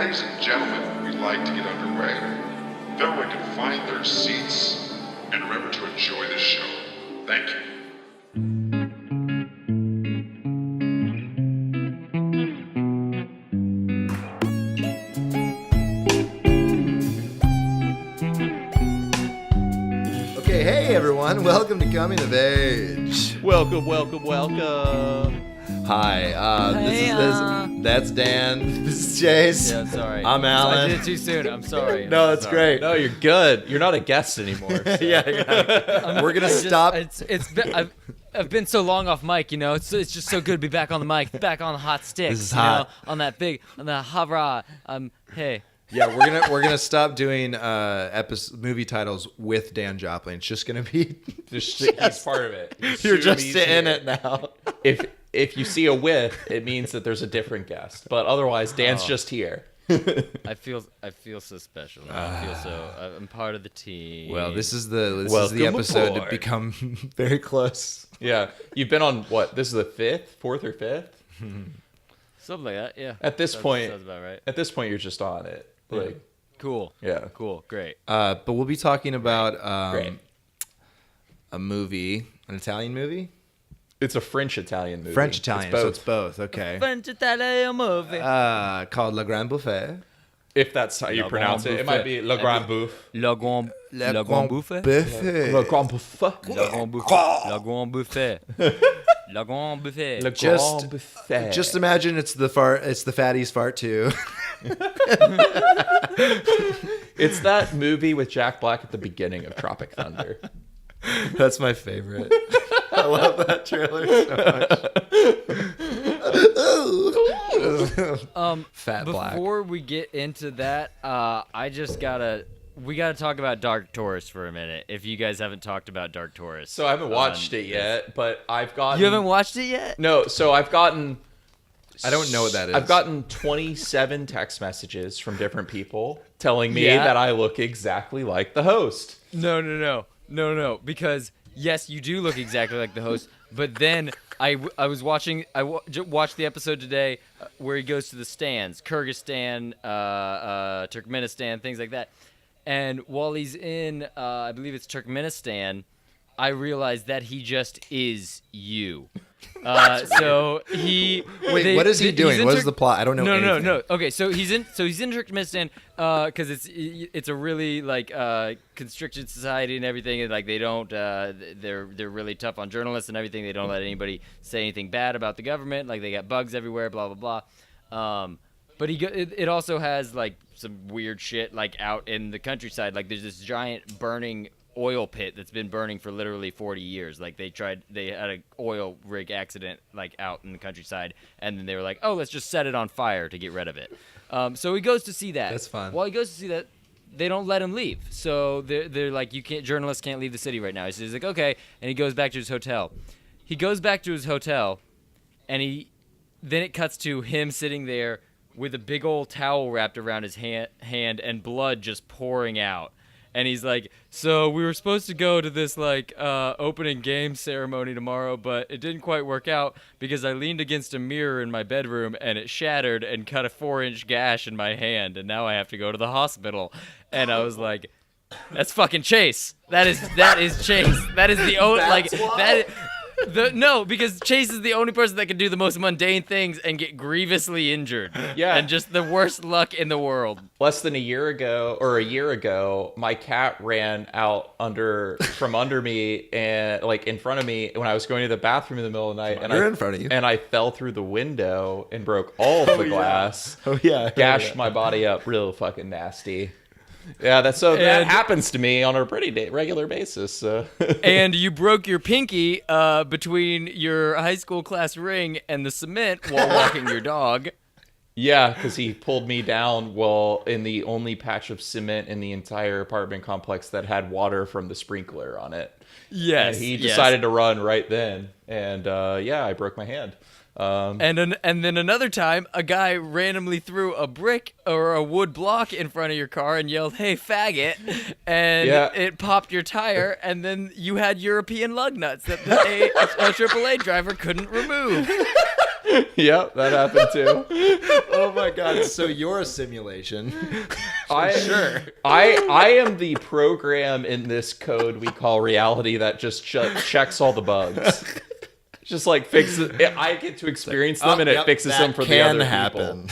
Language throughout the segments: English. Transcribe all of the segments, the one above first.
ladies and gentlemen, we'd like to get underway. Everyone can find their seats and remember to enjoy the show. Thank you. Okay, hey everyone, welcome to Coming of Age. Welcome. Hi, that's Dan. This is Chase. Yeah, sorry. I'm Alan. I did it too soon. I'm sorry. No, that's Sorry. great. No, you're good. You're not a guest anymore. So. Yeah. We're gonna stop. I've been so long off mic, you know. It's just so good to be back on the mic, back on the hot stick. This is hot. On the hurrah. Hey. Yeah, we're gonna stop doing movie titles with Dan Joplin. It's just gonna be. He's part of it. You're just in it now. If you see a with, it means that there's a different guest. But otherwise, Dan's just here. I feel so special. I'm part of the team. Well, this is the Welcome episode aboard. to become very close. Yeah, you've been on what? This is the fourth or fifth. Something like that. Yeah. At this point, sounds about right. At this point, you're just on it. Like, Cool. yeah. Cool. Great. But we'll be talking about Great. a movie, an Italian movie. It's a French-Italian movie. French-Italian, It's so both. it's both. Okay. French Italian movie. Called La Grande Bouffe. If that's how you Le pronounce Grand it. It might Buffet. be Le Grand Bouffe. La Grande Bouffe. Buffet. Le Grand Bouffe. La Grande Buffet. La Grande Buffet. La Grande Buffet. Le Just- Grand Buffet. Just imagine it's the fatty's fart too. It's that movie with Jack Black at the beginning of Tropic Thunder. That's my favorite. I love that trailer so much. Fat Black. Before we get into that, we gotta talk about Dark Taurus for a minute. If you guys haven't talked about Dark Taurus, So I haven't watched it yet, but I've gotten... You haven't watched it yet? No, so I've gotten... I don't know what that is. I've gotten 27 text messages from different people telling me Yeah. that I look exactly like the host. No. Because yes, you do look exactly like the host. But then I watched the episode today where he goes to the stands, Kyrgyzstan, Turkmenistan, things like that. And while he's in, I believe it's Turkmenistan, I realized that he just is you. So he Wait, what is he doing? What is the plot? I don't know anything. No. Okay, so he's in Turkmenistan because it's a really like constricted society and everything, and like they don't they're really tough on journalists and everything. They don't let anybody say anything bad about the government. Like they got bugs everywhere, blah blah blah. But it also has like some weird shit like out in the countryside. Like there's this giant burning oil pit that's been burning for literally 40 years. Like they had an oil rig accident like out in the countryside, and then they were like, oh, let's just set it on fire to get rid of it. So he goes to see that. That's fun. While he goes to see that, they don't let him leave. So they're like, journalists can't leave the city right now. He's like, okay, and he goes back to his hotel. He goes back to his hotel, and then it cuts to him sitting there with a big old towel wrapped around his hand and blood just pouring out. And he's like, so we were supposed to go to this like opening game ceremony tomorrow, but it didn't quite work out because I leaned against a mirror in my bedroom and it shattered and cut a 4-inch gash in my hand, and now I have to go to the hospital. And I was like, that's fucking Chase. That is Chase. That is the only No, because Chase is the only person that can do the most mundane things and get grievously injured. Yeah. And just the worst luck in the world. Less than a year ago, my cat ran out from under me and like in front of me when I was going to the bathroom in the middle of the night. In front of you. And I fell through the window and broke all of the glass. Oh yeah. Gashed my body up real fucking nasty. Yeah, that happens to me on a pretty regular basis. And you broke your pinky between your high school class ring and the cement while walking your dog. Yeah, because he pulled me down in the only patch of cement in the entire apartment complex that had water from the sprinkler on it. Yes. And he decided to run right then. And I broke my hand. And then another time, a guy randomly threw a brick or a wood block in front of your car and yelled, "Hey, faggot!" And it popped your tire, and then you had European lug nuts that a AAA driver couldn't remove. Yep, that happened too. Oh my god! So you're a simulation. Sure. I am the program in this code we call reality that just checks all the bugs. Just like fixes. I get to experience them, and it fixes them for the other people.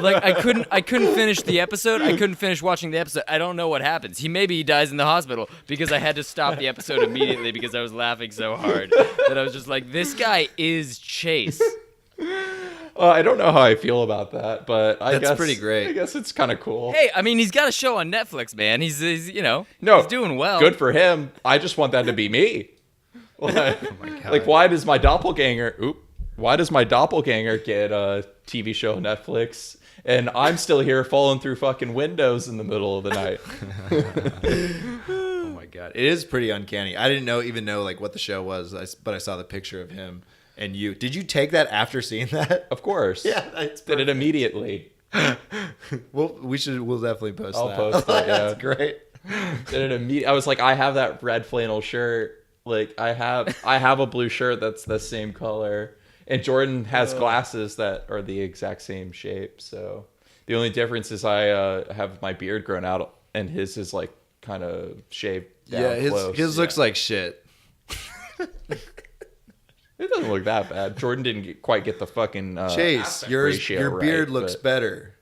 Like I couldn't finish the episode. I couldn't finish watching the episode. I don't know what happens. Maybe he dies in the hospital because I had to stop the episode immediately because I was laughing so hard that I was just like, this guy is Chase. I don't know how I feel about that, but I guess That's pretty great. I guess it's kind of cool. Hey, I mean, he's got a show on Netflix, man. He's he's doing well. Good for him. I just want that to be me. Like, Oh my god! like, why does my doppelganger? Why does my doppelganger get a TV show on Netflix, and I'm still here falling through fucking windows in the middle of the night? Oh my god! It is pretty uncanny. I didn't even know like what the show was, but I saw the picture of him and you. Did you take that after seeing that? Of course. Yeah, it's Did it immediately. We'll definitely post I'll that. post that, yeah. That's great. Did it immediately? I was like, I have that red flannel shirt. Like I have a blue shirt that's the same color, and Jordan has glasses that are the exact same shape. So the only difference is I have my beard grown out, and his is like kind of shaved down. Yeah, close. his looks like shit. It doesn't look that bad. Jordan didn't quite get the fucking Chase, aspect your ratio beard right, looks but- better.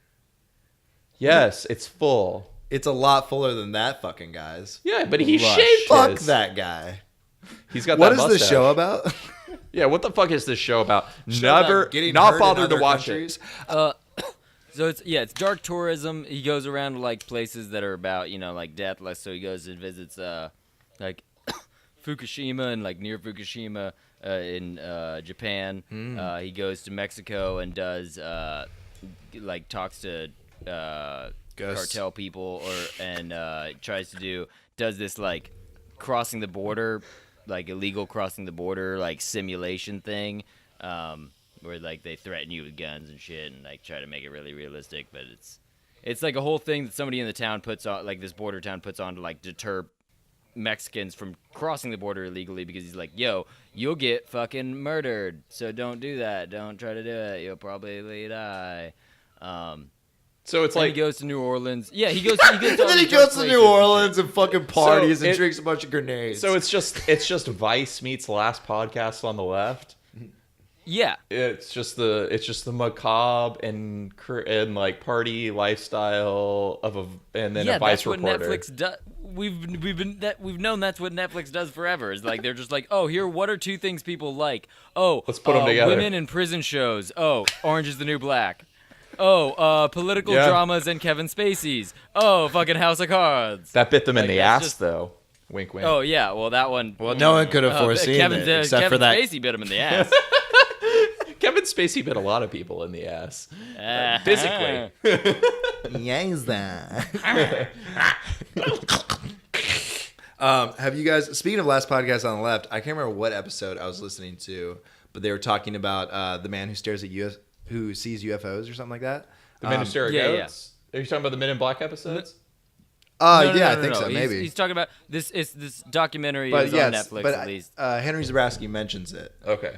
Yes, it's full. It's a lot fuller than that fucking guy's. Yeah, but he Lush. shaved Fuck his. that guy. He's got What that is mustache. this show about? Yeah, what the fuck is this show about? About getting Not hurt in bothered to other watch countries? So it's dark tourism. He goes around to like places that are about like death. Like so he goes and visits like Fukushima and like near Fukushima in Japan. He goes to Mexico and does like talks to Ghosts. cartel people and does this like crossing the border, like illegal crossing the border like simulation thing. Where like they threaten you with guns and shit and like try to make it really realistic, but it's like a whole thing that somebody in the town puts on, like this border town puts on to like deter Mexicans from crossing the border illegally, because he's like, yo, you'll get fucking murdered, so don't do that, don't try to do it, you'll probably die. So it's Then like he goes to New Orleans. Yeah, he goes to And then he goes to New Orleans and fucking parties So and it- drinks a bunch of grenades. so it's just Vice meets Last Podcast on the left. Yeah. It's just the macabre and like party lifestyle and then a Vice that's what reporter. Netflix does. We've known that's what Netflix does forever. Is like they're just like, oh, here, what are two things people like? Oh, Let's put 'em together. Women in prison shows. Oh, Orange is the New Black. Oh, political Yeah. dramas and Kevin Spacey's. Oh, fucking House of Cards. That bit them in Like, the that's ass just- though. Wink, wink. Oh yeah, well that one. well, no one could have foreseen Kevin, it except Kevin for that. Spacey bit him in the ass. Kevin Spacey bit a lot of people in the ass. Ah. Physically. Have you guys, speaking of Last Podcast on the Left, I can't remember what episode I was listening to, but they were talking about the man who stares at who sees UFOs or something like that. The Men Who Stare at yeah, Goats? Are you talking about the Men in Black episodes? No, Yeah, I no, think no. so, maybe. He's talking about this. It's this documentary But is yes, on Netflix but at least. Henry Zebrowski mentions it. Okay.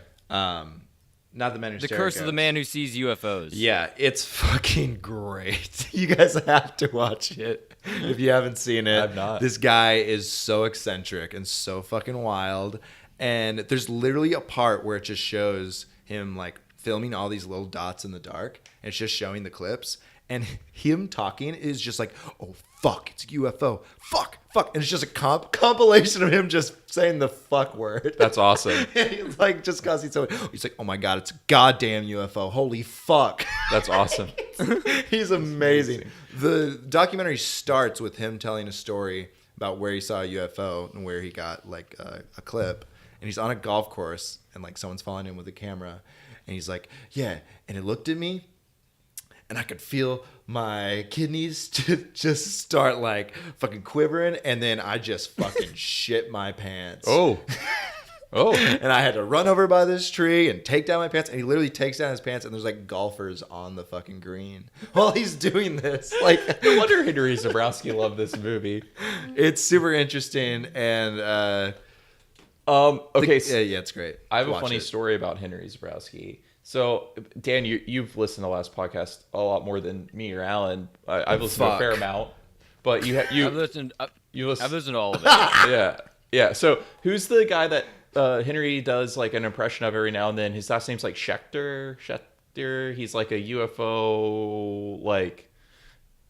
Not the man who The stare Curse at of the Goats. Man Who Sees UFOs. Yeah, it's fucking great. You guys have to watch it if you haven't seen it. I've not. This guy is so eccentric and so fucking wild. And there's literally a part where it just shows him like filming all these little dots in the dark. And it's just showing the clips. And him talking is just like, oh, fuck, it's a UFO. Fuck. And it's just a compilation of him just saying the fuck word. That's awesome. He's like, just because he's like, oh my God, it's a goddamn UFO. Holy fuck. That's awesome. He's amazing. The documentary starts with him telling a story about where he saw a UFO and where he got like a clip. And he's on a golf course and like someone's following him with a camera. And he's like, yeah. And it looked at me and I could feel my kidneys just start like fucking quivering. And then I just fucking shit my pants. Oh. And I had to run over by this tree and take down my pants. And he literally takes down his pants, and there's like golfers on the fucking green while he's doing this. Like, No wonder Henry Zebrowski loved this movie. it's super interesting. And Okay. yeah, it's great. I have a Watch funny it. story about Henry Zebrowski. So, Dan, you've listened to the last podcast a lot more than me or Alan. I've listened to a fair amount, but I've listened to all of it. Yeah. So, who's the guy that Henry does like an impression of every now and then? His last name's like Schechter. He's like a UFO like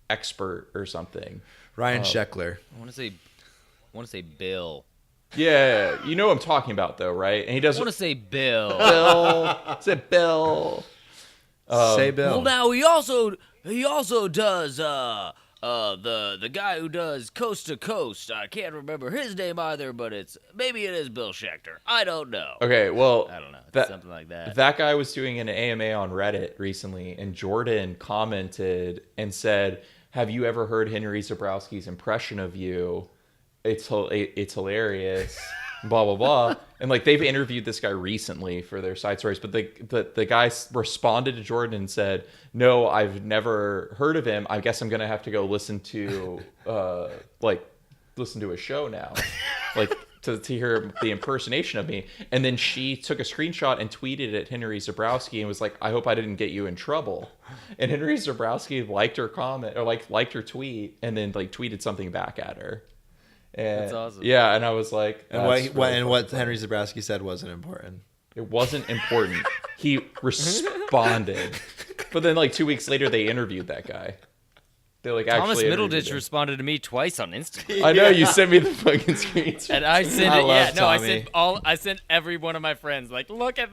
expert or something. Ryan Sheckler. I want to say Bill. Yeah, you know what I'm talking about though, right? And he does. I want to say Bill. Say Bill. Say Bill. Well, now he also does the guy who does Coast to Coast. I can't remember his name either, but maybe it is Bill Schechter. I don't know. Okay, well, I don't know. It's something like that. That guy was doing an AMA on Reddit recently, and Jordan commented and said, "Have you ever heard Henry Zebrowski's impression of you? It's hilarious." Blah blah blah. And like they've interviewed this guy recently for their side stories, but the guy responded to Jordan and said, "No, I've never heard of him. I guess I'm gonna have to go listen to a show now, like to hear the impersonation of me." And then she took a screenshot and tweeted at Henry Zebrowski and was like, "I hope I didn't get you in trouble." And Henry Zebrowski liked her comment or liked her tweet and then like tweeted something back at her. And, that's awesome. Yeah, and I was like, And what Henry Zebrowski said wasn't important. It wasn't important. He responded, but then like 2 weeks later, they interviewed that guy. They like Thomas actually Middleditch responded to me twice on Instagram. I know you sent me the fucking screens. And I sent I it. love Tommy. I sent every one of my friends like, look at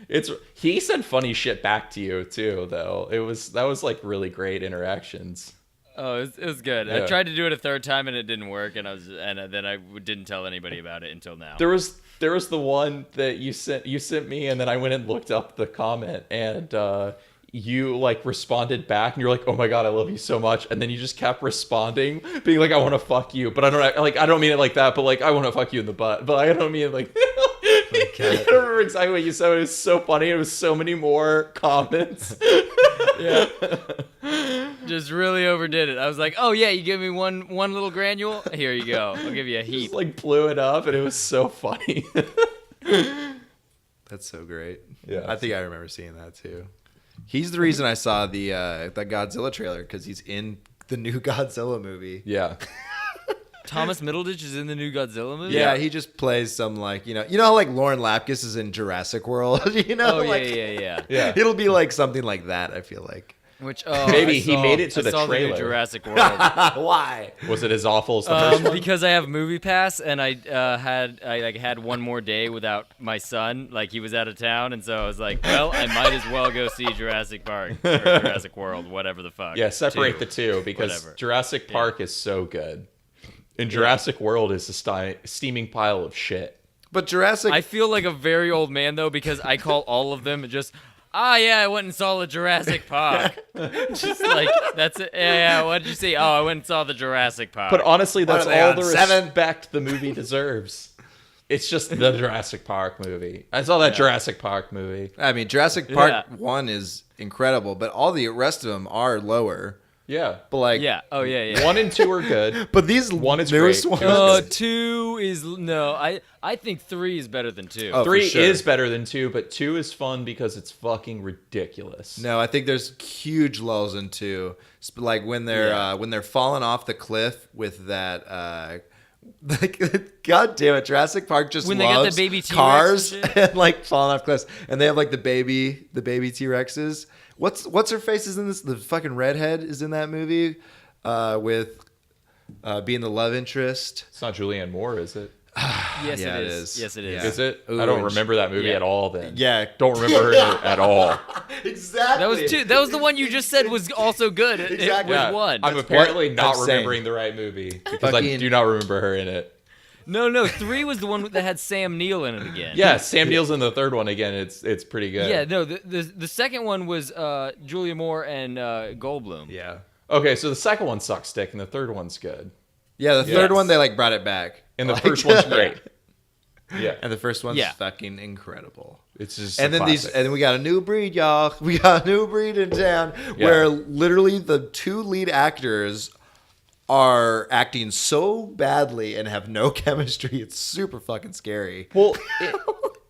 this. He said funny shit back to you too, though. That was like really great interactions. Oh, it was good. Yeah. I tried to do it a third time and it didn't work, and then I didn't tell anybody about it until now. There was the one that you sent me, and then I went and looked up the comment, and you like responded back, and you're like, "Oh my god, I love you so much," and then you just kept responding, being like, "I want to fuck you," but I don't mean it like that, but like I want to fuck you in the butt, but I don't mean it like. I don't remember exactly what you said. It was so funny. It was so many more comments. Yeah. Just really overdid it. I was like, "Oh yeah, you give me one little granule. Here you go. I'll give you a heap." Just like blew it up, and it was so funny. That's so great. Yeah. I think I remember seeing that too. He's the reason I saw the Godzilla trailer, because he's in the new Godzilla movie. Yeah. Thomas Middleditch is in the new Godzilla movie? Yeah, he just plays some like, you know how like Lauren Lapkus is in Jurassic World, Oh, like, yeah. Yeah. It'll be like something like that, I feel like. Which Maybe he made it to the I saw trailer. The new Jurassic World. Why? Was it as awful as the first one? Because I have Movie Pass, and I had one more day without my son. Like, he was out of town, and so I was like, well, I might as well go see Jurassic Park or Jurassic World, whatever the fuck. Yeah, separate the two, because Whatever. Jurassic Park is so good. And Jurassic World is a steaming pile of shit. But Jurassic... I feel like a very old man, though, because I call all of them just... yeah, I went and saw the Jurassic Park. Just like, that's it. Yeah, what did you see? Oh, I went and saw the Jurassic Park. But honestly, that's What are they all on, the 7? respect the movie deserves. It's just the Jurassic Park movie. I saw that Jurassic Park movie. I mean, Jurassic Park 1 is incredible, but all the rest of them are lower. Yeah. But like... Yeah, oh, yeah. 1 and 2 are good. But these One is newest great. ones... 2 is... No, I think 3 is better than 2. Oh, 3 for sure. is better than 2, but 2 is fun because it's fucking ridiculous. No, I think there's huge lulls in 2. Like when they're falling off the cliff with that... like, God damn it, Jurassic Park just When they got loves the baby T-Rex cars and shit? and like falling off cliffs, and they have like the baby T-Rexes. What's her face is in this? The fucking redhead is in that movie, with being the love interest. It's not Julianne Moore, is it? Yes, Yeah, it it is. is. Yes, it is. Yeah. Is it? Ooh, I don't and remember that movie yeah. at all then. Yeah, Don't remember her at all. exactly. That was 2. That was the one you just said was also good. It Exactly. was Yeah. 1. I'm apparently what not I'm saying. remembering the right movie because I Fucking- do not remember her in it. No, 3 was the one that had Sam Neill in it again. Yeah, Sam Neill's in the third one again. It's pretty good. Yeah, no, the second one was Julia Moore and Goldblum. Yeah. Okay, so the second one sucks dick, and the third one's good, Yeah, the third Yes. one they like brought it back, and the Like- first one's great. Yeah, and the first one's Yeah. fucking incredible. it's just. And a then classic. and then we got a new breed, y'all. We got a new breed in town where literally the 2 lead actors are acting so badly and have no chemistry. It's super fucking scary. Well,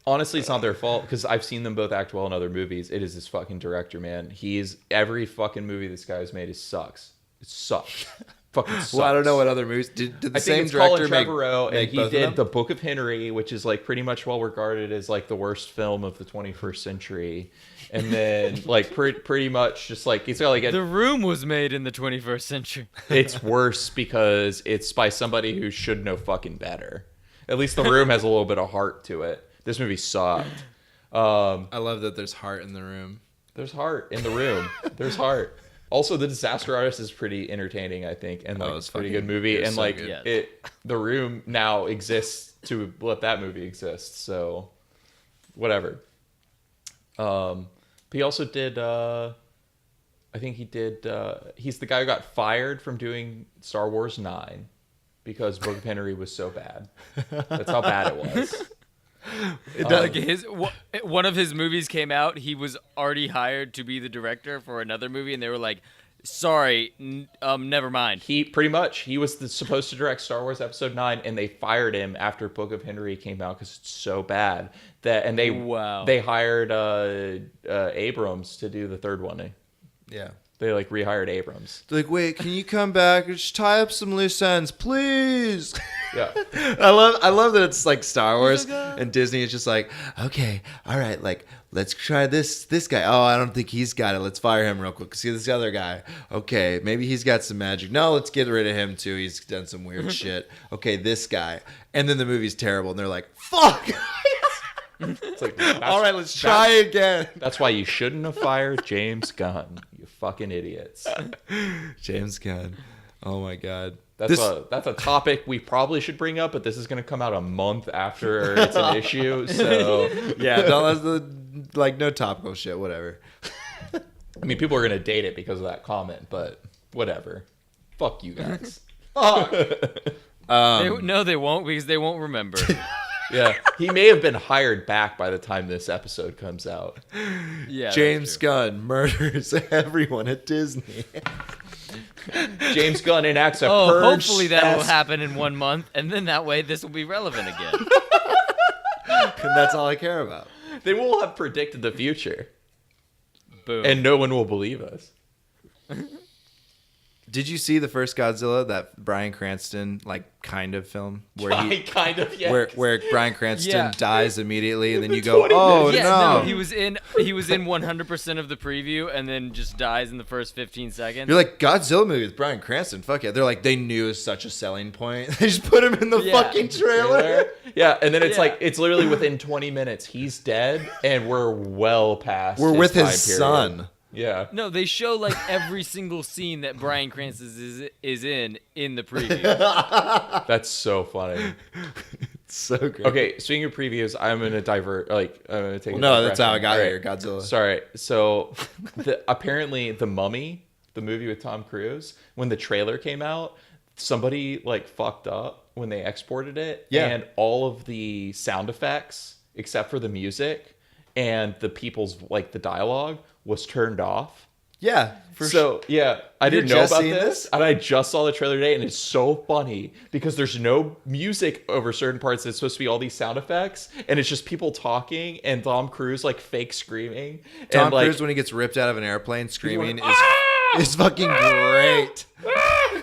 Honestly, it's not their fault because I've seen them both act well in other movies. It is this fucking director, man. Every fucking movie this guy's made sucks. It sucks. Fucking sucks. Well, I don't know what other movies did. The I same think it's director Colin Trevorrow, and he both of did them? The Book of Henry, which is like pretty much well regarded as like the worst film of the 21st century. And then like pretty much just like he's got like The Room was made in the 21st century. it's worse because it's by somebody who should know fucking better. At least The Room has a little bit of heart to it. This movie sucked. I love that there's heart in the room. There's heart in The Room. There's heart. Also, The Disaster Artist is pretty entertaining, I think, and like it's a pretty fucking- good movie. it's And so like good. The Room now exists to let that movie exist. So, whatever. He also did. I think he did. He's the guy who got fired from doing Star Wars 9 because Book of Henry was so bad. That's how bad it was. Like one of his movies came out. He was already hired to be the director for another movie, and they were like, "Sorry, never mind." He was supposed to direct Star Wars Episode 9, and they fired him after Book of Henry came out because it's so bad they hired Abrams to do the third one. Yeah. They like rehired Abrams. They're like, wait, can you come back and just tie up some loose ends, please? Yeah. I love that it's like Star Wars and Disney is just like, okay, all right, like let's try this guy. Oh, I don't think he's got it. Let's fire him real quick. See this other guy. Okay, maybe he's got some magic. No, let's get rid of him too. He's done some weird shit. Okay, this guy. And then the movie's terrible, and they're like, fuck. It's like, All right, let's try again. That's why you shouldn't have fired James Gunn. You fucking idiots. James Gunn. Oh my god. That's a topic we probably should bring up, but this is going to come out a month after it's an issue. So Yeah, no topical shit, whatever. I mean, people are going to date it because of that comment, but whatever. Fuck you guys. Fuck. No, they won't because they won't remember. Yeah, he may have been hired back by the time this episode comes out. Yeah, James Gunn murders everyone at Disney. James Gunn enacts a Oh, purge. hopefully that will happen in 1 month, and then that way this will be relevant again. And that's all I care about. They will have predicted the future, Boom. and no one will believe us. Did you see the first Godzilla, that Bryan Cranston kind of film where Kind of, yeah. where Bryan Cranston Yeah. dies immediately and then you go, 20 oh minutes. yeah, no. no, he was in 100% of the preview, and then just dies in the first 15 seconds. You're like, Godzilla movie with Bryan Cranston, fuck yeah. They're like, they knew it was such a selling point. They just put him in the Yeah. fucking trailer. Yeah, and then it's Yeah. like it's literally within 20 minutes he's dead, and we're well past. We're with time his period. son. Yeah. No, they show like every single scene that Bryan Cranston is in the preview. That's so funny. It's so great. Okay, speaking of previews, I'm gonna divert. I'm gonna take. Well, no, that's how I got All here, Godzilla. Sorry. So, apparently, The Mummy, the movie with Tom Cruise, when the trailer came out, somebody fucked up when they exported it, Yeah. and all of the sound effects, except for the music and the people's the dialogue, was turned off. Yeah. Yeah, I You're didn't know just about seeing this, this? and I just saw the trailer today, and it's so funny because there's no music over certain parts. It's supposed to be all these sound effects, and it's just people talking and Tom Cruise fake screaming. Tom and, Cruise when he gets ripped out of an airplane screaming going, is fucking great.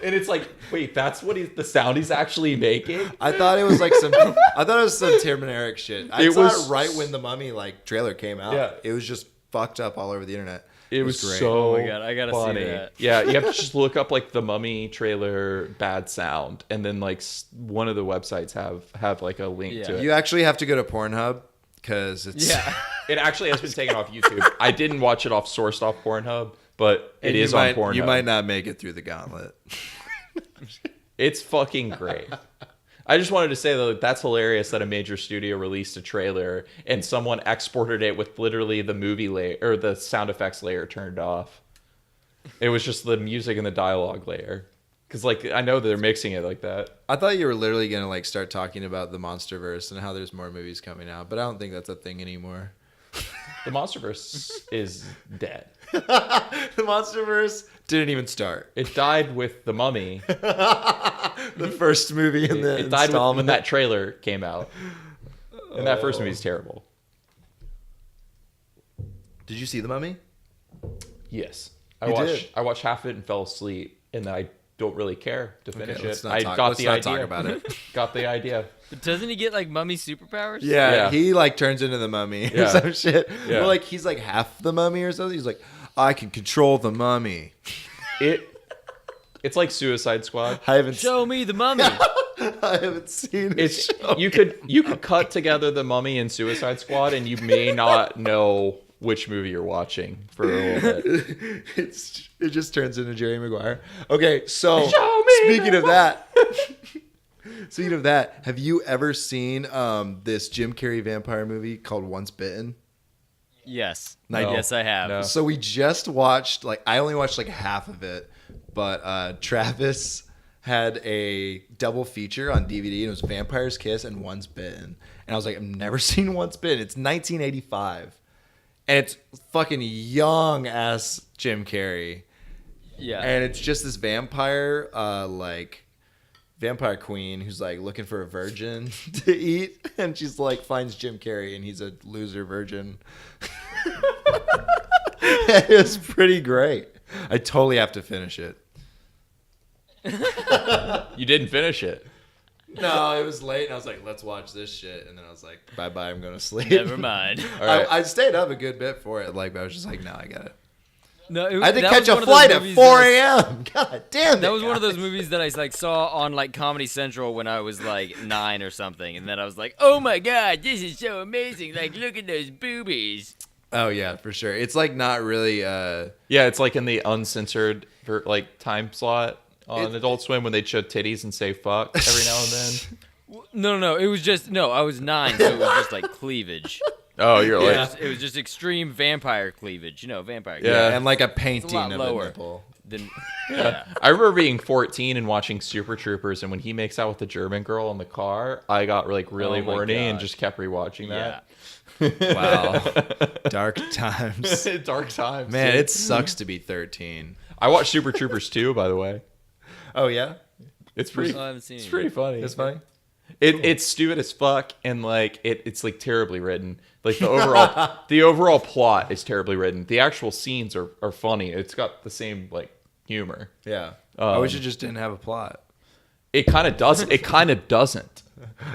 and it's like, wait, that's what the sound he's actually making. I thought it was some Tim and Eric shit. I It saw was- it right when the Mummy trailer came out. Yeah. It was just fucked up all over the internet. It was great. so Oh my God, I gotta see funny. that. Yeah, you have to just look up the Mummy trailer bad sound, and then one of the websites have a link Yeah. to it. You actually have to go to Pornhub because it's Yeah. It actually has been taken off YouTube. I didn't watch it sourced off Pornhub, but it and is you on might, Pornhub. You might not make it through the gauntlet. It's fucking great. I just wanted to say though, that's hilarious that a major studio released a trailer and someone exported it with literally the movie layer or the sound effects layer turned off. It was just the music and the dialogue layer. Because I know they're mixing it like that. I thought you were literally gonna start talking about the MonsterVerse and how there's more movies coming out, but I don't think that's a thing anymore. The MonsterVerse is dead. The MonsterVerse didn't even start. It died with The Mummy. The first movie in the It died when installment. that trailer came out. And that first movie's terrible. Did you see The Mummy? Yes. You did? I watched half of it and fell asleep, and I don't really care to finish let's it. not talk- let's not talk about it. Got the idea. But doesn't he get like mummy superpowers? Yeah, Yeah. he like turns into the mummy or Yeah. some shit. Yeah. Well, like he's like half the mummy or something. He's like, I can control the mummy. It's like Suicide Squad. I haven't. Show me the mummy. I haven't seen it. It's you could cut together the Mummy and Suicide Squad, and you may not know which movie you're watching for a little bit. It just turns into Jerry Maguire. Okay, so Show me speaking of that, speaking of that, have you ever seen this Jim Carrey vampire movie called Once Bitten? Yes. No. Yes, I have. No. So we just watched I only watched like half of it, but Travis had a double feature on DVD, and it was Vampire's Kiss and Once Bitten. And I was like, I've never seen Once Bitten. It's 1985. And it's fucking young ass Jim Carrey. Yeah. And it's just this vampire, vampire queen who's like looking for a virgin to eat. And she's like, finds Jim Carrey, and he's a loser virgin. It was pretty great. I totally have to finish it. You didn't finish it. No, it was late, and I was like, let's watch this shit. And then I was like, bye-bye, I'm going to sleep. Never mind. All right. I stayed up a good bit for it, but I was just like, no, I got it. No, I had to that catch was a one of those flight at movies 4 that a.m. God damn it. That was one of those guys. movies that I like saw on like Comedy Central when I was like 9 or something, and then I was like, "Oh my god, this is so amazing! Like, look at those boobies." Oh, yeah, for sure. It's like not really... Yeah, it's like in the uncensored time slot on Adult Swim when they show titties and say fuck every now and then. No, it was just I was 9, so it was just like cleavage. Oh, you're Yeah. like, It was just extreme vampire cleavage, vampire. Yeah. Cleavage. and like a It's a painting lot of lower a nipple. than yeah. I remember being 14 and watching Super Troopers, and when he makes out with the German girl in the car, I got really Oh my horny and God. just kept rewatching Yeah. that. Wow. Dark times. Dark times. Man, dude. it sucks to be 13. I watched Super Troopers 2, by the way. Oh, yeah? It's pretty. I haven't seen It's it pretty yet. funny. It's funny? It's stupid as fuck, and like it's like terribly written. Like the overall plot is terribly written. The actual scenes are funny. It's got the same like humor. Yeah. I wish it just didn't have a plot. It kind of does. It kind of doesn't.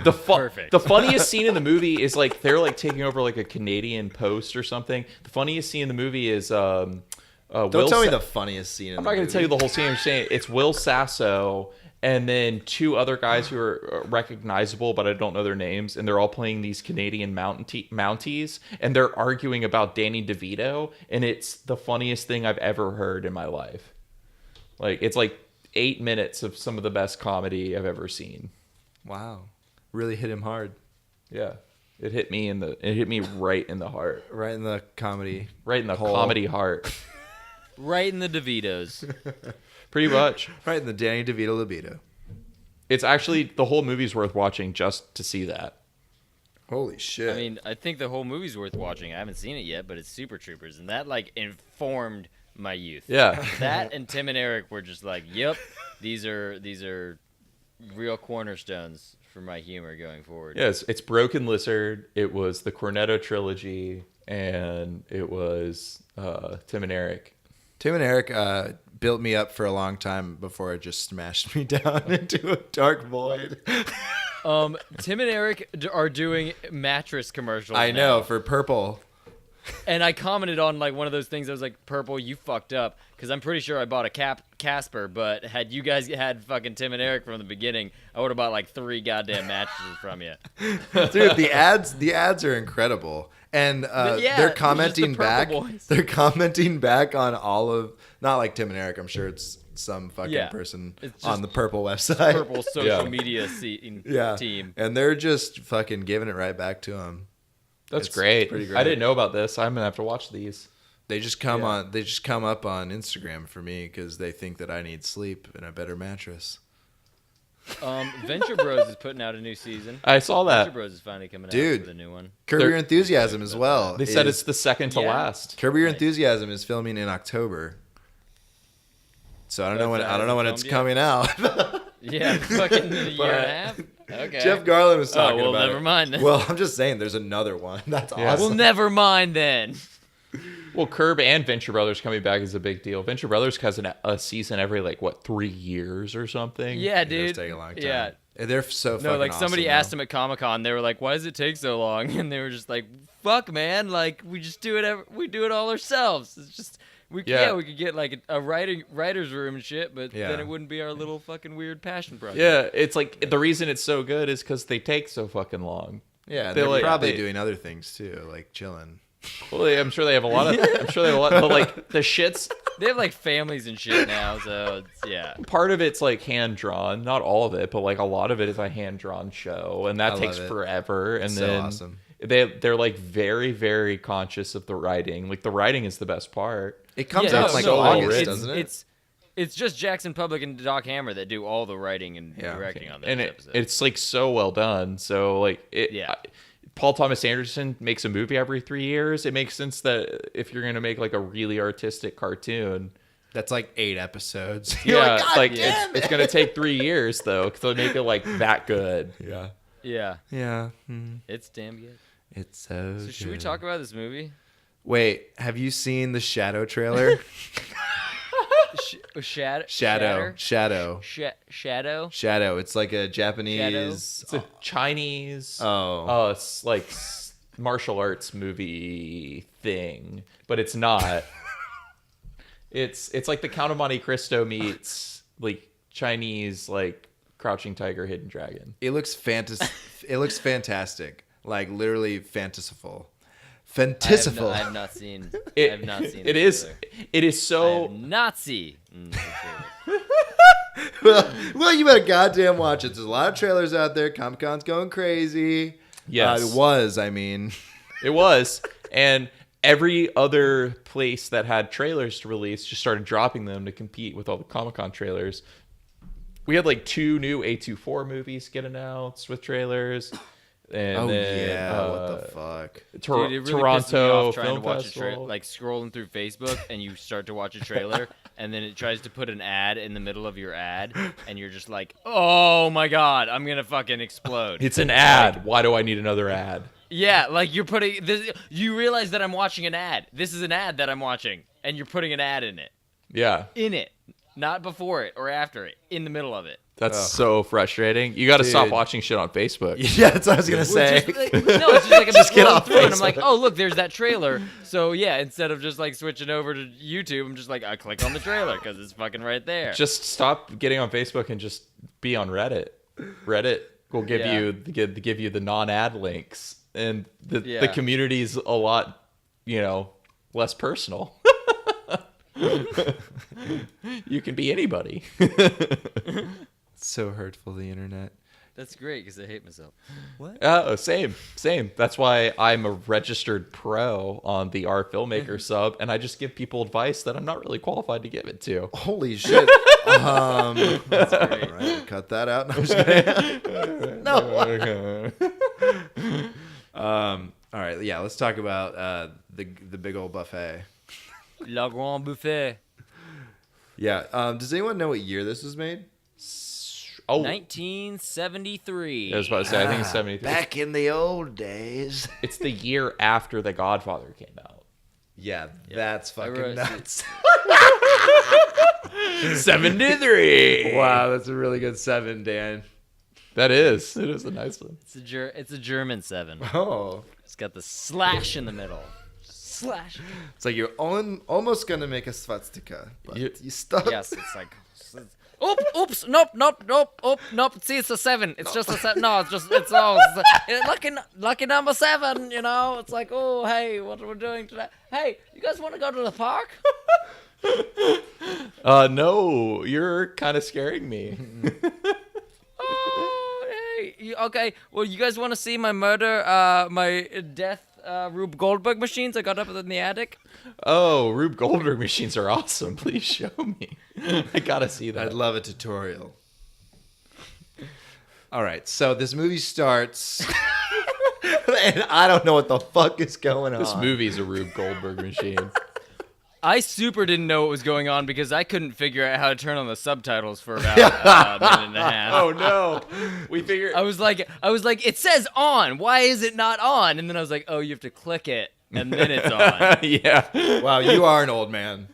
Perfect. The funniest scene in the movie is like they're like taking over like a Canadian post or something. The funniest scene in the movie is Don't tell me the funniest scene in I'm the not going movie. to tell you the whole scene. I'm just saying it's Will Sasso and then two other guys who are recognizable, but I don't know their names. And they're all playing these Canadian Mounties, and they're arguing about Danny DeVito. And it's the funniest thing I've ever heard in my life. Like, it's like 8 minutes of some of the best comedy I've ever seen. Wow. Really hit him hard. Yeah. It hit me right in the heart. Right in the comedy. Right in the hole. comedy heart. Right in the DeVitos. Pretty much. Right in the Danny DeVito libido. It's actually, the whole movie's worth watching just to see that. Holy shit. I mean, I think the whole movie's worth watching. I haven't seen it yet, but it's Super Troopers, and that like informed my youth. Yeah. That and Tim and Eric were just like, "Yep, these are real cornerstones for my humor going forward." Yes, it's Broken Lizard. It was the Cornetto trilogy, and it was Tim and Eric. Tim and Eric built me up for a long time before it just smashed me down into a dark void. Tim and Eric are doing mattress commercials. I now. know, for Purple. And I commented on like one of those things. I was like, "Purple, you fucked up," because I'm pretty sure I bought a Casper. But had you guys had fucking Tim and Eric from the beginning, I would have bought like 3 goddamn mattresses from you. Dude, the ads are incredible. And yeah, they're it's just commenting the Purple back. Boys. They're commenting back on all of, not like Tim and Eric. I'm sure it's some fucking Yeah, person it's on just the Purple website. Purple social Yeah. media team. And they're just fucking giving it right back to them. That's It's great. pretty great. I didn't know about this. I'm gonna have to watch these. They just come on. They just come up on Instagram for me because they think that I need sleep and a better mattress. Venture Bros is putting out a new season. I saw Venture that. Bros is finally coming Dude. out with a new one. Curb Your Enthusiasm as well. They said is- it's the second to Yeah. last. Curb Your Nice. Enthusiasm is filming in October. So I don't know when That I don't know when hasn't it's filmed coming out. Yeah, fucking a year and a half. Okay. Jeff Garland was talking well, about never it. mind then. Well, I'm just saying there's another one. That's Yeah. awesome. Well, never mind then. Well, Curb and Venture Brothers coming back is a big deal. Venture Brothers has a season every 3 years or something. Yeah, It dude. does take a long time. Yeah. They're so fucking No, like somebody awesome, asked though. him at Comic-Con, they were like, "Why does it take so long?" And they were just like, "Fuck, man! Like we just do it. We do it all ourselves. It's just we could get like a writer's room and shit, but Yeah. then it wouldn't be our little fucking weird passion project." Yeah, it's like the reason it's so good is because they take so fucking long. Yeah, They're they're probably they- doing other things too, like chilling. Well, I'm sure they have a lot of. I'm sure they have a lot, but like the shits. They have like families and shit now, so yeah. Part of it's like hand drawn, not all of it, but like a lot of it is a hand drawn show, and that I takes love it. forever. And So then awesome. they're like very very conscious of the writing. Like the writing is the best part. It comes Yeah, out no, like so well August, written. doesn't it? It's just Jackson Public and Doc Hammer that do all the writing and Yeah, directing on those And episodes. it's like so well done. So like it. Yeah. Paul Thomas Anderson makes a movie every 3 years. It makes sense that if you're gonna make like a really artistic cartoon, That's like 8 episodes. yeah, "God like damn it's gonna take 3 years though, because they'll make it like that good. Yeah. yeah, Yeah. it's damn good. It's so. So should we good. talk about this movie? Wait, have you seen the Shadow trailer? Shadow. Shadow. Shadow. It's like a Japanese. It's a Chinese. Oh. It's like martial arts movie thing, but it's not. it's like the Count of Monte Cristo meets like Chinese like Crouching Tiger, Hidden Dragon. It looks It looks fantastic. Like literally fantastical. Fantastical. I have not seen. It, I have not seen. it the is. trailer. It is I so. have not seen the trailer. well, you better goddamn watch it. There's a lot of trailers out there. Comic-Con's going crazy. Yes. It was, I mean. It was, and every other place that had trailers to release just started dropping them to compete with all the Comic-Con trailers. We had like 2 new A24 movies get announced with trailers. And then, what the fuck? Dude, it really pisses me Toronto off trying Film to watch Festival. like scrolling through Facebook and you start to watch a trailer and then it tries to put an ad in the middle of your ad and you're just like, oh my god, I'm gonna fucking explode. It's an ad. Why do I need another ad? Yeah, like you're putting this. You realize that I'm watching an ad. This is an ad that I'm watching, and you're putting an ad in it, Yeah, not before it or after it, in the middle of it. that's so frustrating. You got to stop watching shit on Facebook. Yeah, that's what I was going to say. Just, like, no, it's just like I'm Just get scrolling off through and I'm like, Facebook. oh look, there's that trailer. So yeah, instead of just like switching over to YouTube, I'm just like, I click on the trailer because it's fucking right there. Just stop getting on Facebook and just be on Reddit. Reddit will give you the non-ad links, and the community's a lot, less personal. You can be anybody. It's so hurtful, the internet. That's great because I hate myself. Same. That's why I'm a registered pro on the R Filmmaker sub, and I just give people advice that I'm not really qualified to give it to. Holy shit. That's great. Right, cut that out. No, I'm just kidding. All right, yeah, let's talk about the big old buffet. La Grande Bouffe. Yeah, does anyone know what year this was made? 1973. I was about to say, I think it's 73. Back in the old days. It's the year after The Godfather came out. Yeah, that's fucking wrote- nuts. 73. Wow, that's a really good 7, Dan. It is a nice one. It's a German 7. Oh. It's got the slash in the middle. Slash. It's like you're almost going to make a swastika, but You- you stuck. Yes, it's like. Oops, nope. See, it's a 7. It's just a 7. No, it's all. Lucky number 7, It's like, oh, hey, what are we doing today? Hey, you guys want to go to the park? No, you're kind of scaring me. Oh, hey. Okay, well, you guys want to see my murder, my death, Rube Goldberg machines I got up in the attic? Oh, Rube Goldberg machines are awesome. Please show me. I gotta see that. I'd love a tutorial. All right, so this movie starts, and I don't know what the fuck is going on. This movie's a Rube Goldberg machine. I super didn't know what was going on because I couldn't figure out how to turn on the subtitles for about a minute and a half. Oh no, we figured. I was like, it says on. Why is it not on? And then I was like, oh, you have to click it, and then it's on. Yeah. Wow, you are an old man.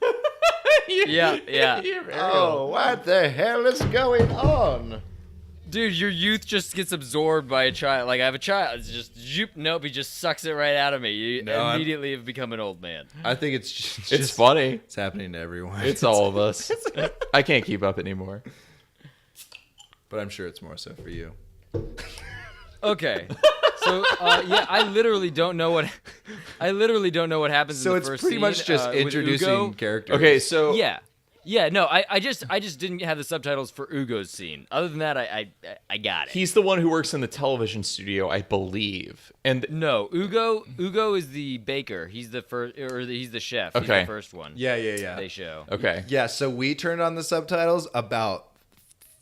Yeah. You're very Oh, old. what the hell is going on? Dude, your youth just gets absorbed by a child. Like, I have a child. It's just, nope, he just sucks it right out of me. You immediately have become an old man. I think it's just It's funny. It's happening to everyone. It's all of us. I can't keep up anymore. But I'm sure it's more so for you. Okay. So, I literally don't know what happens So in the it's first pretty scene, much just with introducing Ugo. characters. Okay, so Yeah, no, I just didn't have the subtitles for Ugo's scene. Other than that, I got it. he's the one who works in the television studio, I believe. And No, Ugo is the baker. He's the first, or he's the chef. He's Okay. the first one. Yeah. They show. okay. Yeah, so we turned on the subtitles about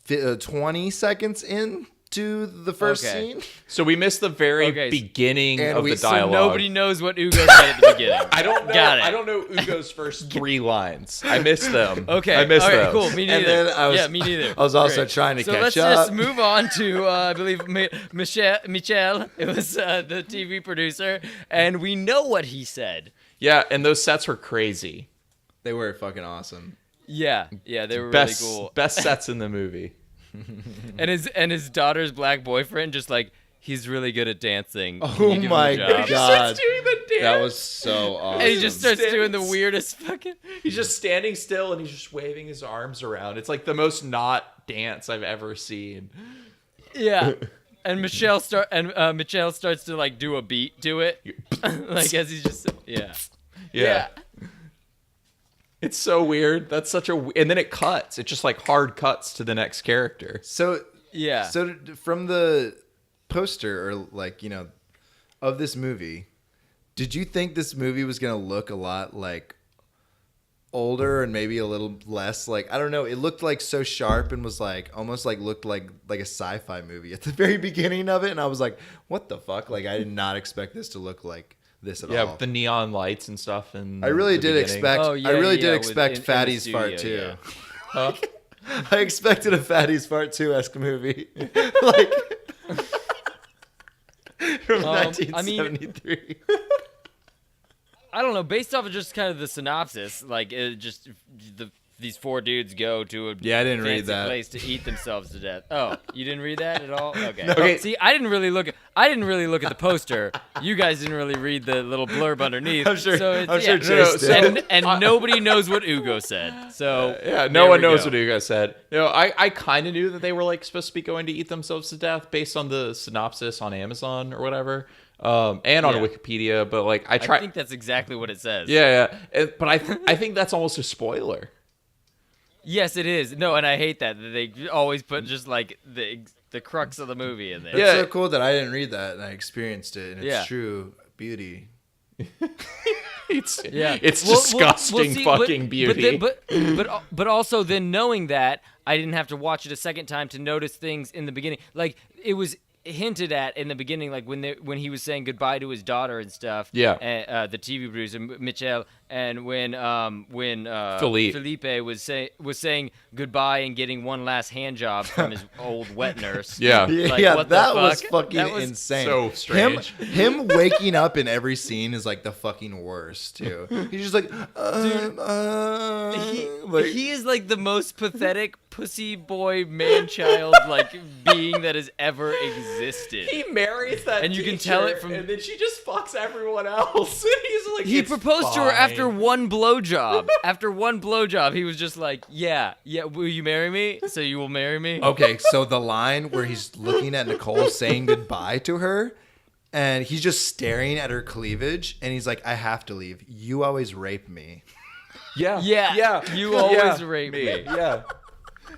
20 seconds into the first Okay. scene. So we missed the very Okay, beginning and of we- the so dialogue. Nobody knows what Ugo said at the beginning. I don't know. Got it. I don't know Ugo's first 3 lines. I missed them. Okay. I missed all right, them. cool. Me And neither. then Me neither. I was also Great. trying to So catch let's up. just move on to, I believe, Michel. It was the TV producer, and we know what he said. Yeah, and those sets were crazy. They were fucking awesome. Yeah, they were Best really cool. best sets in the movie. And his daughter's black boyfriend just like, he's really good at dancing. Can Oh you give him a my job? God. Starts doing the dance. That was so awesome. And he just starts Stands. doing the weirdest fucking. He's just standing still and he's just waving his arms around. It's like the most not dance I've ever seen. Yeah. And Michelle starts to like do a beat to it, like as he's just Yeah. It's so weird. That's such a and then it cuts. It just like hard cuts to the next character. So yeah. So from the poster, or like, you know, of this movie, did you think this movie was gonna look a lot like older and maybe a little less like, I don't know, it looked like so sharp and was like almost like looked like a sci-fi movie at the very beginning of it, and I was like, what the fuck? Like, I did not expect this to look like this at Yeah, all. with the neon lights and stuff. And I really did expect. Oh, yeah, I really yeah, did with- expect in the Fatty's studio, fart too. yeah. Huh? I expected a Fatty's fart too esque movie, like from I mean- 1973. I don't know. Based off of just kind of the synopsis, like these 4 dudes go to a Yeah, I didn't read fancy that. place to eat themselves to death. Oh, you didn't read that at all? Okay. Okay. See, I didn't really look at the poster. You guys didn't really read the little blurb underneath. I'm sure. So it's, I'm sure yeah. Chase did. And nobody knows what Ugo said. So Yeah, there no one we knows go. what you guys said. No, I kind of knew that they were like supposed to be going to eat themselves to death based on the synopsis on Amazon or whatever, and on Yeah. Wikipedia. But like I I tried. think that's exactly what it says. Yeah. But I think that's almost a spoiler. Yes, it is. No, and I hate that they always put just like the crux of the movie in there. It's Yeah. so cool that I didn't read that and I experienced it, and it's Yeah. true beauty. It's Yeah, it's Well, disgusting see, fucking beauty. But also then knowing that, I didn't have to watch it a second time to notice things in the beginning. Like it was hinted at in the beginning, like when he was saying goodbye to his daughter and stuff. Yeah. And, the TV producer Michel, and when Felipe was saying goodbye and getting one last hand job from his old wet nurse. Yeah. Like, Yeah, what the that was fuck? fucking That was insane. so strange. Him waking up in every scene is like the fucking worst too. He's just like, like, He is like the most pathetic pussy boy man-child like being that has ever existed. He marries that And you can tell it teacher, from- and then she just fucks everyone else. And he's like, He "It's proposed to her fine." after one blowjob. After one blowjob, he was just like, yeah, will you marry me? So you will marry me? okay, so the line where he's looking at Nicole saying goodbye to her, and he's just staring at her cleavage, and he's like, I have to leave. You always rape me. Yeah. Yeah, you always rape me. Yeah.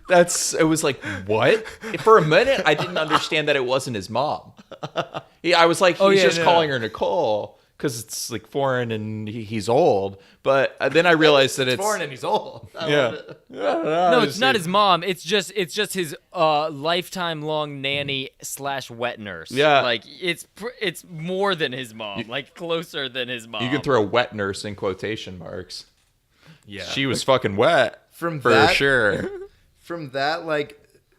It was like, what? For a minute, I didn't understand that it wasn't his mom. I was like, he's just calling her Nicole because it's like foreign and he's old. But then I realized that it's foreign and he's old. Yeah. No, it's not his mom. It's just his lifetime long nanny / wet nurse. Yeah. Like it's more than his mom. Like closer than his mom. You can throw wet nurse in quotation marks. Yeah. She was fucking wet From for that, sure. From that,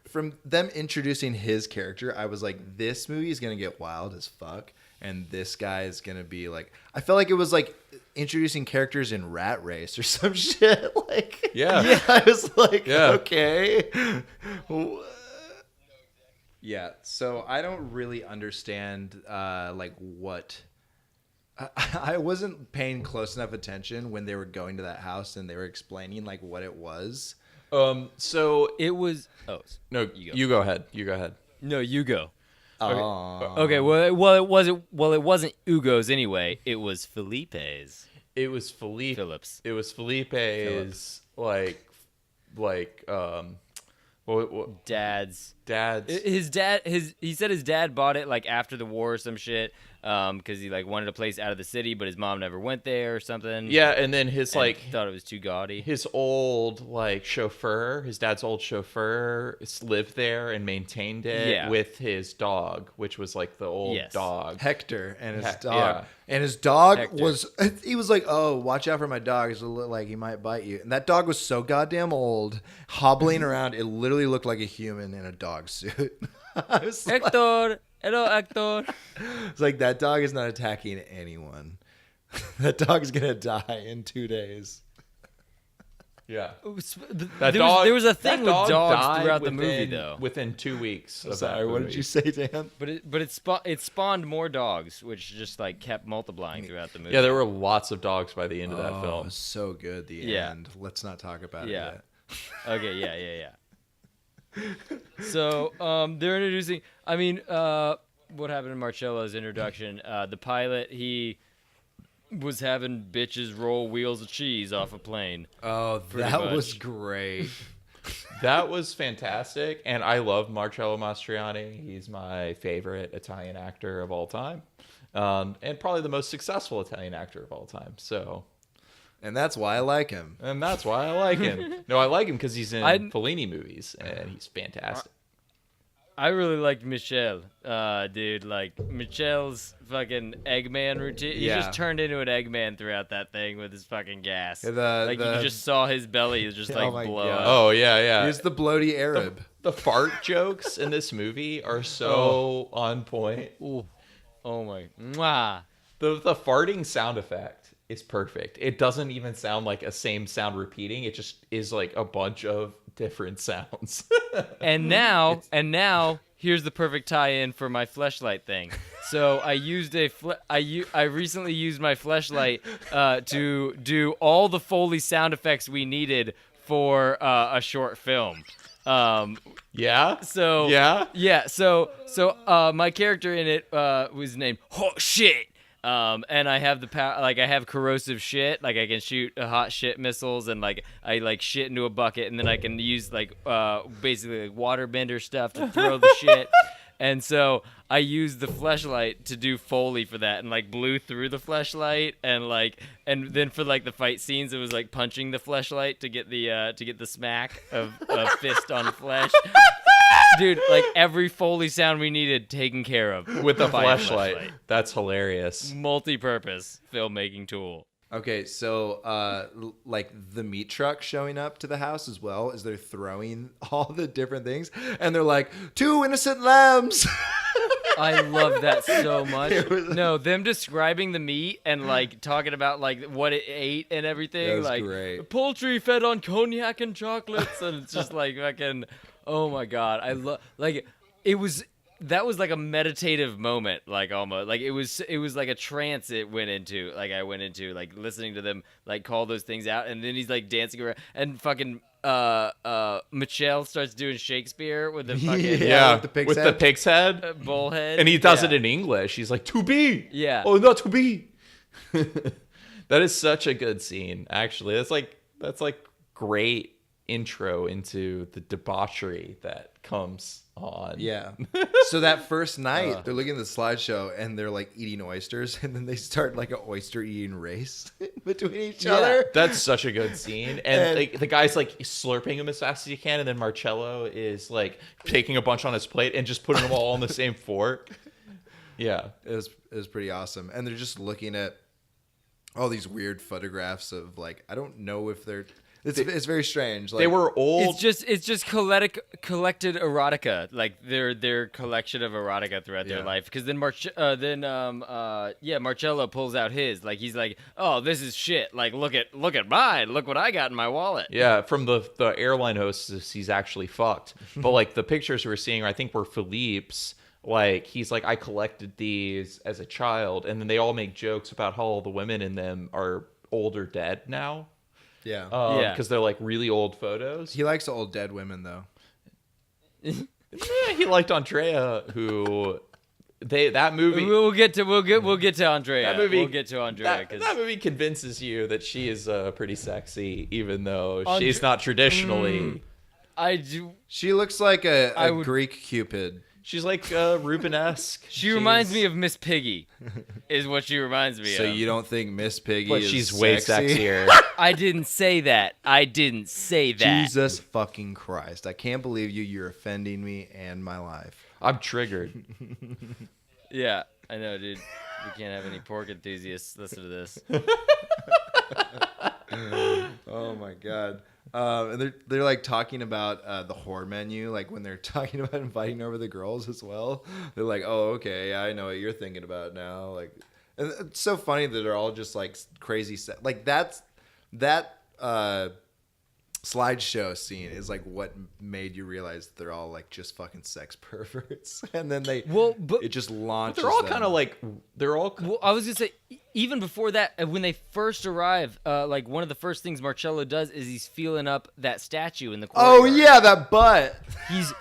from them introducing his character, I was like, this movie is gonna get wild as fuck, and this guy is gonna be like, I felt like it was like introducing characters in Rat Race or some shit. Like, Yeah. I was like, Yeah. okay. Yeah, so I don't really understand like what I wasn't paying close enough attention when they were going to that house and they were explaining like what it was. So It was. Oh no, you go ahead. You go ahead. no, you go. Oh, Okay, well, it wasn't Ugo's anyway. It was Felipe's. It was Philip's. It was Felipe's like what Dad's. dad's He said his dad bought it like after the war or some shit, because he like wanted a place out of the city, but his mom never went there or something. yeah, and then his And like thought it was too gaudy. his old like chauffeur, his dad's old chauffeur lived there and maintained it Yeah. with his dog, which was like the old Yes. dog. Hector and his dog. yeah. And his dog Hector. he was like, oh, watch out for my dog. It's like he might bite you. And that dog was so goddamn old, hobbling around. It literally looked like a human in a dog suit. I was like, Hector, hello, Hector. it's like, that dog is not attacking anyone. That dog is going to die in 2 days. Yeah. There was a thing with dogs died throughout the movie, though. Within 2 weeks. Of Sorry, that what did movie. you say, Dan? But it spawned more dogs, which just like kept multiplying throughout the movie. Yeah, there were lots of dogs by the end of that Oh, it film. was so good, the Yeah. end. Let's not talk about it Yeah. yet. Okay, yeah. So they're introducing. I mean, what happened in Marcello's introduction? The pilot, he was having bitches roll wheels of cheese off a plane. Oh, Pretty that was much. great. That was fantastic, and I love Marcello Mastroianni. He's my favorite Italian actor of all time, and probably the most successful Italian actor of all time. So, And that's why I like him. and that's why I like him. No, I like him because he's in I- Fellini movies, and he's fantastic. I really liked Michel, dude. Like Michel's fucking Eggman routine. He Yeah. just turned into an Eggman throughout that thing with his fucking gas. Yeah, like you just saw his belly just Oh like my blow God. up. Oh yeah, yeah. He's the bloaty Arab. The fart jokes in this movie are so on point. Ooh. Oh my. Mwah. The farting sound effect is perfect. It doesn't even sound like a same sound repeating. It just is like a bunch of different sounds. And now, here's the perfect tie-in for my fleshlight thing. So I used I recently used my fleshlight to do all the Foley sound effects we needed for a short film. Yeah. So Yeah. So my character in it was named Hot Shit. And I have the power, like I have corrosive shit, like I can shoot hot shit missiles, and like I like shit into a bucket, and then I can use like basically like waterbender stuff to throw the shit. And so I used the fleshlight to do Foley for that, and like blew through the fleshlight, and then for like the fight scenes, it was like punching the fleshlight to get the smack of fist on flesh. Dude, like every Foley sound we needed taken care of With a by flashlight. That's hilarious. Multi-purpose filmmaking tool. Okay, so like the meat truck showing up to the house as well as they're throwing all the different things, and they're like, 2 innocent lambs. I love that so much. It was- No, them describing the meat and like talking about like what it ate and everything. That was like great. poultry fed on cognac and chocolates, and it's just like fucking. Oh my god, I love like it was. That was like a meditative moment, like almost like it was like a trance it went into, like I went into, like listening to them like call those things out, and then he's like dancing around, and fucking Michelle starts doing Shakespeare with the fucking Yeah, with the pig's with head. the pig's head. bullhead, And he does Yeah. it in English. He's like, to be. Yeah. Oh, not to be. That is such a good scene, actually. That's like great intro into the debauchery that comes on. Yeah. So that first night, they're looking at the slideshow and they're like eating oysters, and then they start like an oyster eating race between each other. That's such a good scene. And like, the guy's like slurping them as fast as he can, and then Marcello is like taking a bunch on his plate and just putting them all on the same fork. Yeah. It was pretty awesome. And they're just looking at all these weird photographs of like I don't know if they're. It's very strange. Like, they were old. It's just collected erotica, like their collection of erotica throughout their life. Because then Marcello pulls out his, like he's like, oh, this is shit. Like look at mine. Look what I got in my wallet. Yeah, from the airline hostess, he's actually fucked. But like the pictures we're seeing, I think were Philippe's. Like he's like, I collected these as a child, and then they all make jokes about how all the women in them are old or dead now. Yeah. Because they're like really old photos. He likes old dead women though. Yeah, he liked Andrea, who that movie. We'll get to Andrea. That movie, we'll get to Andrea. That movie convinces you that she is pretty sexy, even though she's not traditionally. I do. She looks like a Greek Cupid. She's like Rubenesque. She reminds me of Miss Piggy, is what she reminds me of. So you don't think Miss Piggy But is she's way sexier. I didn't say that. Jesus fucking Christ. I can't believe you. You're offending me and my life. I'm triggered. Yeah, I know, dude. We can't have any pork enthusiasts listen to this. Oh my God. And they're like talking about the whore menu, like when they're talking about inviting over the girls as well. They're like, oh, okay, I know what you're thinking about now. Like, and it's so funny that they're all just like crazy. Like that slideshow scene is like what made you realize they're all like just fucking sex perverts. And then it just launches. They're all them. kind of like Well, I was gonna say, even before that, when they first arrive, like one of the first things Marcello does is he's feeling up that statue in the courtyard. Oh yeah, that butt. He's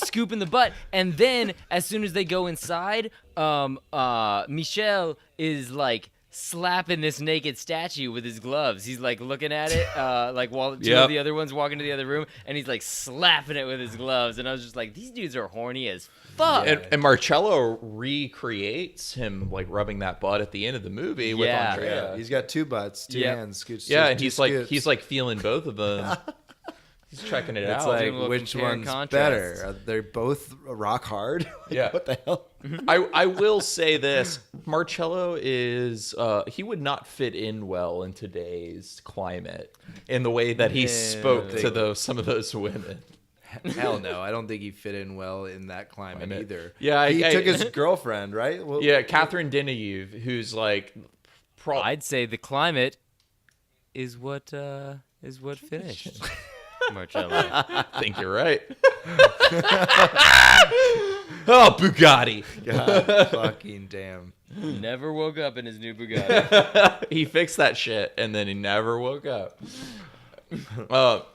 scooping the butt, and then as soon as they go inside, Michel is like slapping this naked statue with his gloves. He's like looking at it, like while two of the other ones walk into the other room, and he's like slapping it with his gloves. And I was just like, these dudes are horny as fuck. Yeah. And Marcello recreates him like rubbing that butt at the end of the movie with Andrea. Yeah. He's got two butts, two hands. Scoots, and two he's scoots. like feeling both of them. He's checking it It's out. like, Doing a which compare one's and contrast. better? Are they both rock hard? Like, Yeah. What the hell? I will say this: Marcello is he would not fit in well in today's climate in the way that he spoke to some of those women. Hell no, I don't think he fit in well in that climate either. Yeah, he took his girlfriend, right? Well, yeah, Catherine Deneuve, who's like, I'd say the climate is what finished. Marcello. I think you're right. Oh, Bugatti. God fucking damn. Never woke up in his new Bugatti. He fixed that shit, and then he never woke up. Marcello,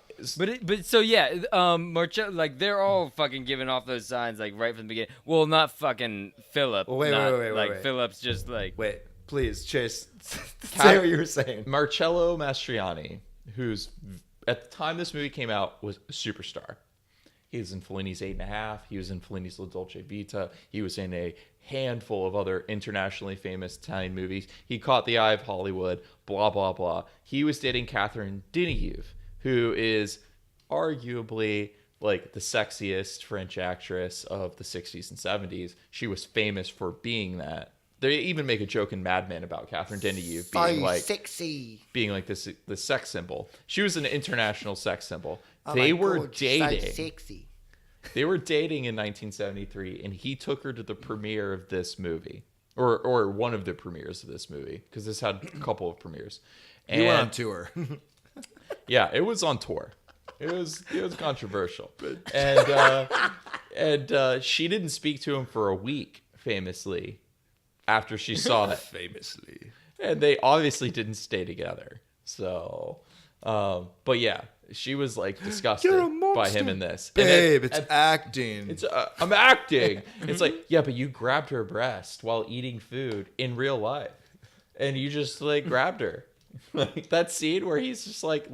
like they're all fucking giving off those signs like right from the beginning. Well, not fucking Philip. Well, wait. Philip's just like. Wait, please, Chase, say what you were saying. Marcello Mastroianni, who's at the time this movie came out was a superstar. He was in Fellini's 8.5. He was in Fellini's La Dolce Vita. He was in a handful of other internationally famous Italian movies. He caught the eye of Hollywood, blah, blah, blah. He was dating Catherine Deneuve, who is arguably like the sexiest French actress of the 60s and 70s. She was famous for being that. They even make a joke in Mad Men about Catherine Deneuve being like sexy, being like this sex symbol. She was an international sex symbol. They were dating. So sexy. They were dating in 1973, and he took her to the premiere of this movie, or one of the premieres of this movie, because this had a couple of premieres. And you went on tour. Yeah, it was on tour. It was controversial, and she didn't speak to him for a week, famously. After she saw it. Famously. And they obviously didn't stay together. So, but yeah, she was like disgusted by him in this. Babe, it's acting. It's I'm acting. It's like, yeah, but you grabbed her breast while eating food in real life. And you just like grabbed her. Like that scene where he's just like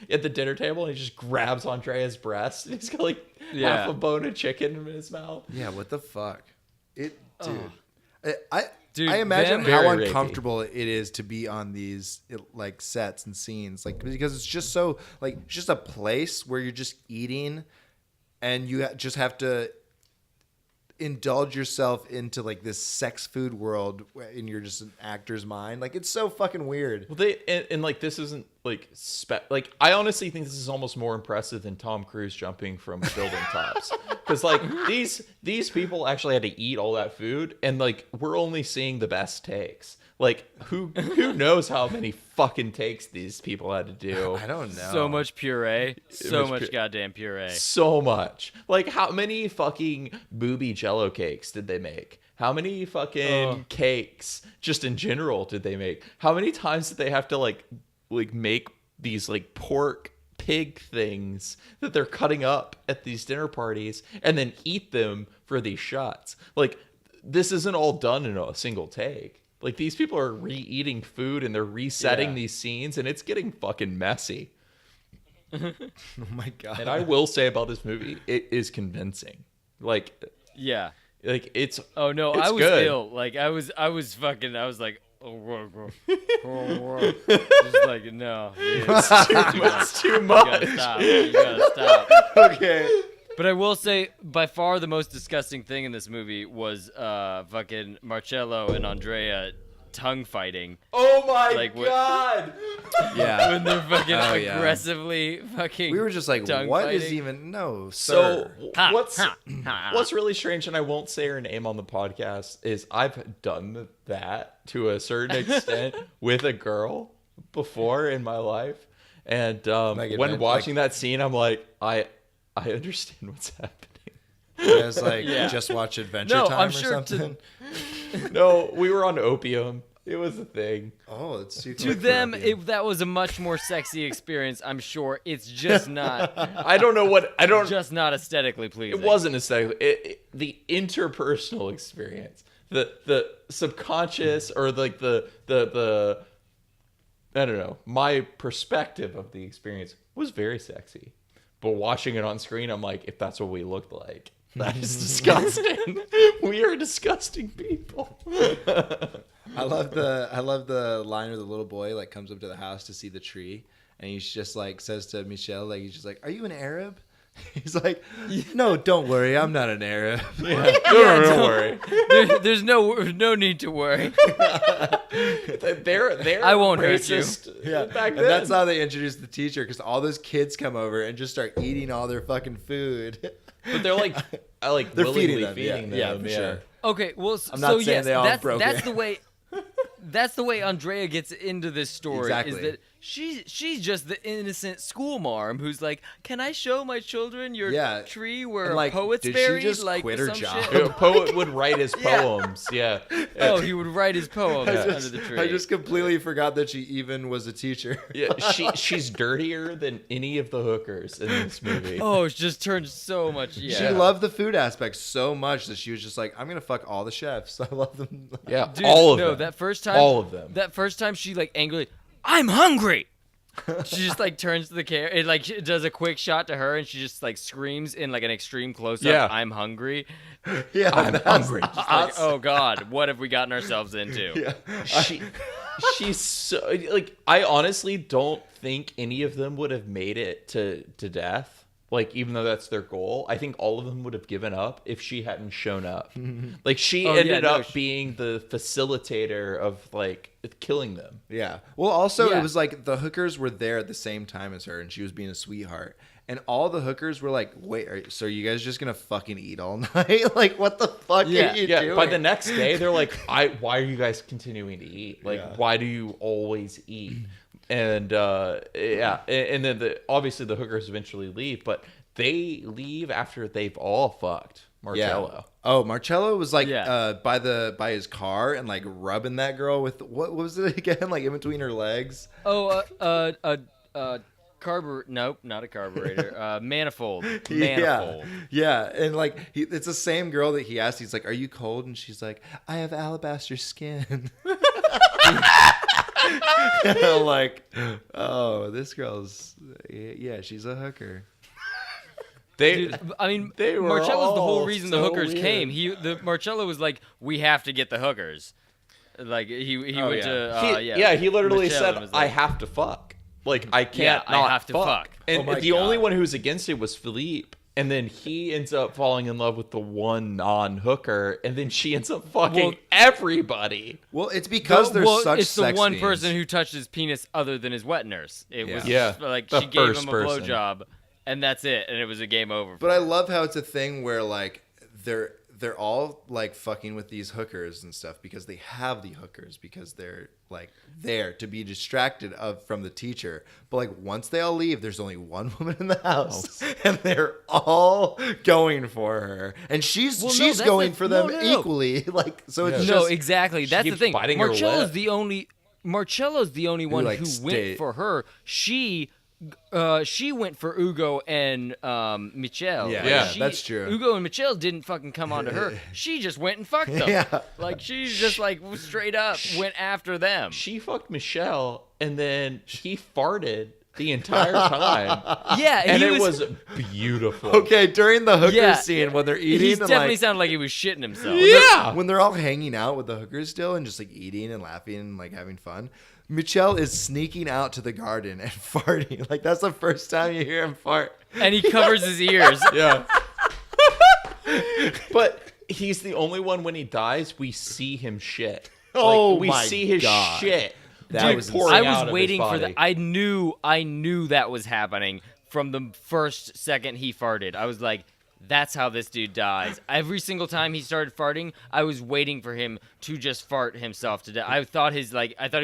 at the dinner table and he just grabs Andrea's breast. And he's got like half a bone of chicken in his mouth. Yeah, what the fuck? Dude. Dude, I imagine how very uncomfortable it is to be on these like sets and scenes, like because it's just so like it's just a place where you're just eating, and you just have to. indulge yourself into like this sex food world and you're just an actor's mind. Like it's so fucking weird. Well, and like this isn't like like I honestly think this is almost more impressive than Tom Cruise jumping from building tops, because like these people actually had to eat all that food, and like we're only seeing the best takes. Like who knows how many fucking takes these people had to do? I don't know. So much puree. So much goddamn puree. So much. Like how many fucking booby Jello cakes did they make? How many fucking cakes just in general did they make? How many times did they have to like make these like pork pig things that they're cutting up at these dinner parties and then eat them for these shots? Like this isn't all done in a single take. Like these people are re-eating food and they're resetting these scenes, and it's getting fucking messy. Oh my god. And I will say about this movie, it is convincing. Like it's Oh no, it's I was good. ill. Like I was like, just like no, dude, It's too much. you gotta stop. Okay. But I will say, by far the most disgusting thing in this movie was fucking Marcello and Andrea tongue fighting. Oh my Like, what- god! Yeah. When they're fucking Oh, yeah. aggressively fucking. We were just like, tongue what is fighting. even no, So sir. what's really strange, and I won't say her name on the podcast, is I've done that to a certain extent with a girl before in my life, and when watching that scene, I'm like, I understand what's happening. You guys like just watch Adventure No, Time I'm or sure to- something? No, we were on opium. It was a thing. Oh, it's too To them, that was a much more sexy experience. I'm sure it's just not. I don't know what I don't. Just not aesthetically pleasing. It wasn't aesthetically. The interpersonal experience, the subconscious, or like the I don't know. My perspective of the experience was very sexy, but watching it on screen, I'm like, if that's what we looked like, that is disgusting. We are disgusting people. I love the line where the little boy like comes up to the house to see the tree, and he's just like says to Michelle, like he's just like, "Are you an Arab?" He's like, "No, don't worry, I'm not an Arab." Don't worry. There's no need to worry. They're I won't hurt you. racist Yeah, back and then. that's how they introduced the teacher, because all those kids come over and just start eating all their fucking food. But they're like, They're willingly feeding them, yeah, for sure. Okay, well, I'm not saying yes, they all broke that's it. the way. That's the way Andrea gets into this story. Exactly. Is that she's just the innocent school marm who's like, "Can I show my children your tree where And, like, a poet's did she buried?" just like quit her some job? shit. A poet would write his Yeah. poems. Yeah. Oh, he would write his poems under the tree. I just completely forgot that she even was a teacher. Yeah, she's dirtier than any of the hookers in this movie. Oh, it just turned so much. Yeah. She loved the food aspect so much that she was just like, "I'm gonna fuck all the chefs. I love them." Yeah, Dude, all of no, them. that first time. All of them. That first time she like angrily, "I'm hungry." She just like turns to the camera. It like she does a quick shot to her, and she just like screams in like an extreme close up. Yeah. "I'm hungry." Yeah, I'm hungry. Like, oh God, what have we gotten ourselves into? Yeah. She's so like, I honestly don't think any of them would have made it to death. Like, even though that's their goal, I think all of them would have given up if she hadn't shown up. Like, she ended up being the facilitator of like killing them. Yeah. Well, also Yeah. it was like the hookers were there at the same time as her, and she was being a sweetheart. And all the hookers were like, "Wait, so are you guys just gonna fucking eat all night? Like, what the fuck are you doing?" By the next day, they're like, why are you guys continuing to eat? Like, Yeah. why do you always eat? And and then obviously the hookers eventually leave, but they leave after they've all fucked Marcello. Oh, Marcello was like Yeah. by his car and like rubbing that girl with what was it again? Like in between her legs. Oh, nope, not a carburetor. Manifold. Yeah, yeah, and like it's the same girl that he asked. He's like, "Are you cold?" And she's like, "I have alabaster skin." And I'm like, oh, this girl's she's a hooker. They, I mean, they were Marcello's the whole all reason the so hookers weird. came. Marcello was like, "We have to get the hookers." Like he went to he literally Michelle said, and was "I like, have to fuck. Like, I can't I not have to fuck." And Oh my the only God. one who was against it was Philippe. And then he ends up falling in love with the one non-hooker, and then she ends up fucking everybody. Well, it's because there's such it's the sex one scenes. person who touched his penis other than his wet nurse. It was like the she gave him first a person. blowjob, and that's it, and it was a game over. But I love how it's a thing where like they're all like fucking with these hookers and stuff because they have the hookers because they're like there to be distracted from the teacher. But like once they all leave, there's only one woman in the house, and they're all going for her, and she's going for them equally. Like so, it's just exactly. That's the keeps thing. biting her Marcello's lip. the only one like, who stayed. went for her. She went for Ugo and Michelle. Yeah, that's true. Ugo and Michelle didn't fucking come onto her. She just went and fucked them. Yeah. Like she's just like straight up went after them. She fucked Michelle, and then he farted the entire time. Yeah, And he it was beautiful. okay during the hooker scene when they're eating. He and, definitely like, sounded like he was shitting himself. Yeah. when they're all hanging out with the hookers still and just like eating and laughing and like having fun. Michelle is sneaking out to the garden and farting. Like that's the first time you hear him fart. And he covers his ears. Yeah. But he's the only one when he dies, we see him shit. Oh we my see his God. shit. That was pouring I out was of his waiting for body. that. I knew that was happening from the first second he farted. I was like, that's how this dude dies. Every single time he started farting, I was waiting for him to just fart himself to death. I thought he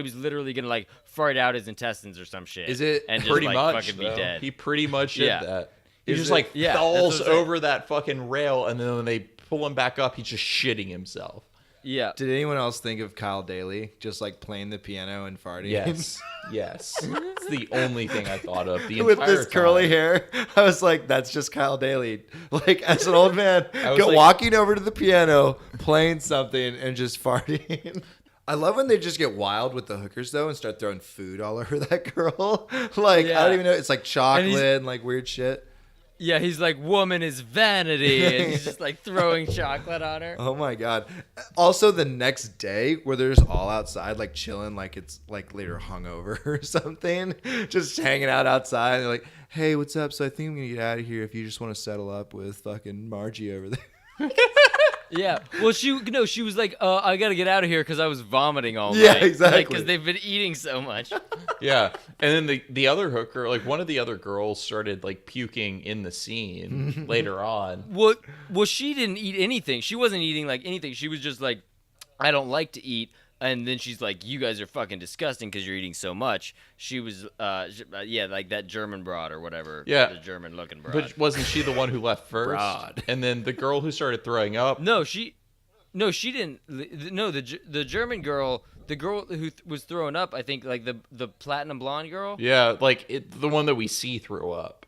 was literally gonna like fart out his intestines or some shit. Is it and Pretty just, like, much. fucking be though. dead? He pretty much did Yeah. that. He Is just it- like Yeah, falls that's what I'm over that fucking rail, and then when they pull him back up, he's just shitting himself. Yeah. Did anyone else think of Kyle Daly just like playing the piano and farting? Yes. It's the only thing I thought of the With entire this curly time. hair, I was like, "That's just Kyle Daly." Like as an old man, was like- walking over to the piano, playing something, and just farting. I love when they just get wild with the hookers though and start throwing food all over that girl. Like I Yeah. don't even know. It's like chocolate he's- and like weird shit. Yeah, he's like, woman is vanity. And he's just like throwing chocolate on her. Oh my god. Also the next day where they're just all outside like chilling like it's like later hungover or something. Just hanging out outside and they're like, "Hey, what's up? So I think I'm gonna get out of here if you just want to settle up with fucking Margie over there." Yeah. Well, she was like, I gotta get out of here because I was vomiting all Yeah, night. exactly. Because they've been eating so much. Yeah, and then the other hooker, like one of the other girls, started like puking in the scene later on. Well, she didn't eat anything. She wasn't eating like anything. She was just like, I don't like to eat. And then she's like, you guys are fucking disgusting because you're eating so much. She was, like that German broad or whatever. Yeah. The German looking broad. But wasn't she the one who left first? Broad. And then the girl who started throwing up. No, she didn't. No, the German girl, the girl who was throwing up, I think like the platinum blonde girl. Yeah, like the one that we see threw up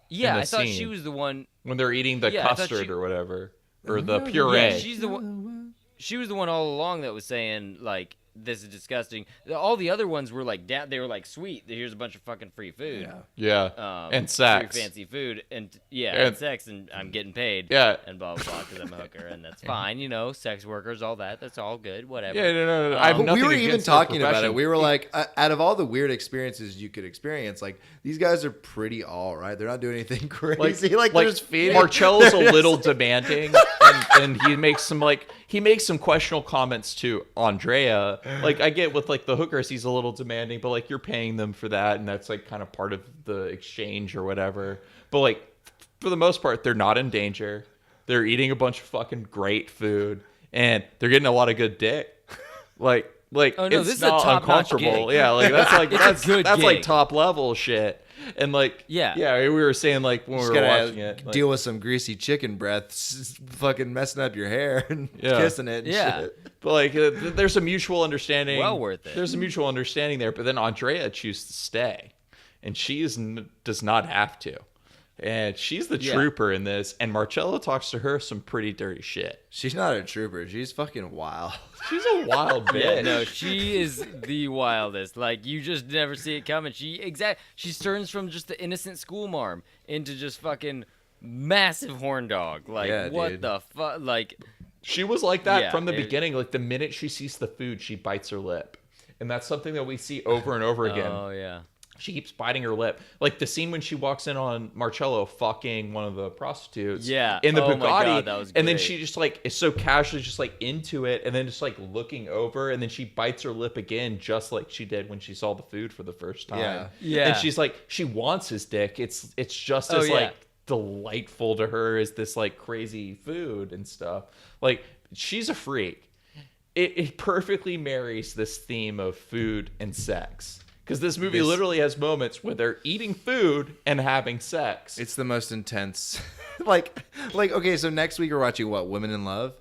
Yeah, the I thought scene. she was the one. when they're eating the Yeah, I thought custard she- or whatever, or the puree. Yeah, she's the one. She was the one all along that was saying like, this is disgusting. All the other ones were like, they were like, sweet. Here's a bunch of fucking free food. Yeah, and sex. Free fancy food, and And- and sex, and I'm getting paid. Yeah. And blah blah blah because I'm a hooker, and that's fine. You know, sex workers, all that. That's all good. Whatever. Yeah, no. I have But nothing we were even against their talking about profession. it. We were like, out of all the weird experiences you could experience, like these guys are pretty all right. They're not doing anything crazy. Like they're just feeding. Marcello's a They're little just- demanding, and he makes some questionable comments to Andrea. Like I get with like the hookers, he's a little demanding, but like you're paying them for that, and that's like kind of part of the exchange or whatever. But like for the most part, they're not in danger. They're eating a bunch of fucking great food, and they're getting a lot of good dick. Like Oh, no, it's this is a not top-notch uncomfortable. gig. Yeah, like that's like It's a good that's like gig. top level shit. And like Yeah. we were saying like when we Just were gotta watching it, like, deal with some greasy chicken breath, fucking messing up your hair and Yeah. kissing it. And Yeah. shit. but like there's a mutual understanding. Well worth it. There's a mutual understanding there. But then Andrea chooses to stay, and she does not have to. And she's the Yeah. trooper in this. And Marcello talks to her some pretty dirty shit. She's not a trooper. She's fucking wild. She's a wild bitch. Yeah, no, she is the wildest. Like you just never see it coming. She turns from just the innocent school marm into just fucking massive horn dog. Like Yeah, what dude. the fuck? Like She was like that Yeah, from the it- beginning. Like the minute she sees the food, she bites her lip. And that's something that we see over and over again. oh yeah. She keeps biting her lip. Like the scene when she walks in on Marcello fucking one of the prostitutes. Yeah. In the Oh Bugatti. my God, that was And then great. she just like is so casually just like into it, and then just like looking over, and then she bites her lip again, just like she did when she saw the food for the first time. Yeah. Yeah. And she's like, she wants his dick. It's just Oh, as yeah. like delightful to her as this like crazy food and stuff. Like she's a freak. It perfectly marries this theme of food and sex. Because this movie literally has moments where they're eating food and having sex. It's the most intense. like okay, so next week we're watching what? Women in Love?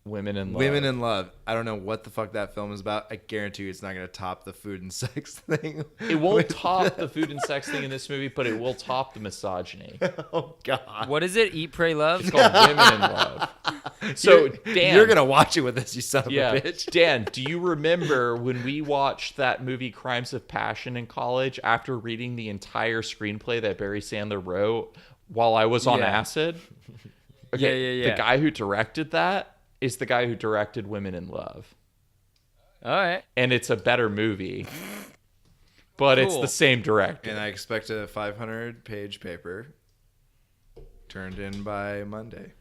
Women in Love. Women in Love. I don't know what the fuck that film is about. I guarantee you it's not going to top the food and sex thing. It won't top the food and sex thing in this movie, but it will top the misogyny. Oh, God. What is it? Eat, Pray, Love? It's called Women in Love. So, Dan. You're going to watch it with us, you son of Yeah. a bitch. Dan, do you remember when we watched that movie Crimes of Passion in college after reading the entire screenplay that Barry Sandler wrote while I was on Yeah. acid? Okay, Yeah. The guy who directed that is the guy who directed Women in Love. All right. And it's a better movie, but it's Cool. the same director. And I expect a 500-page paper turned in by Monday.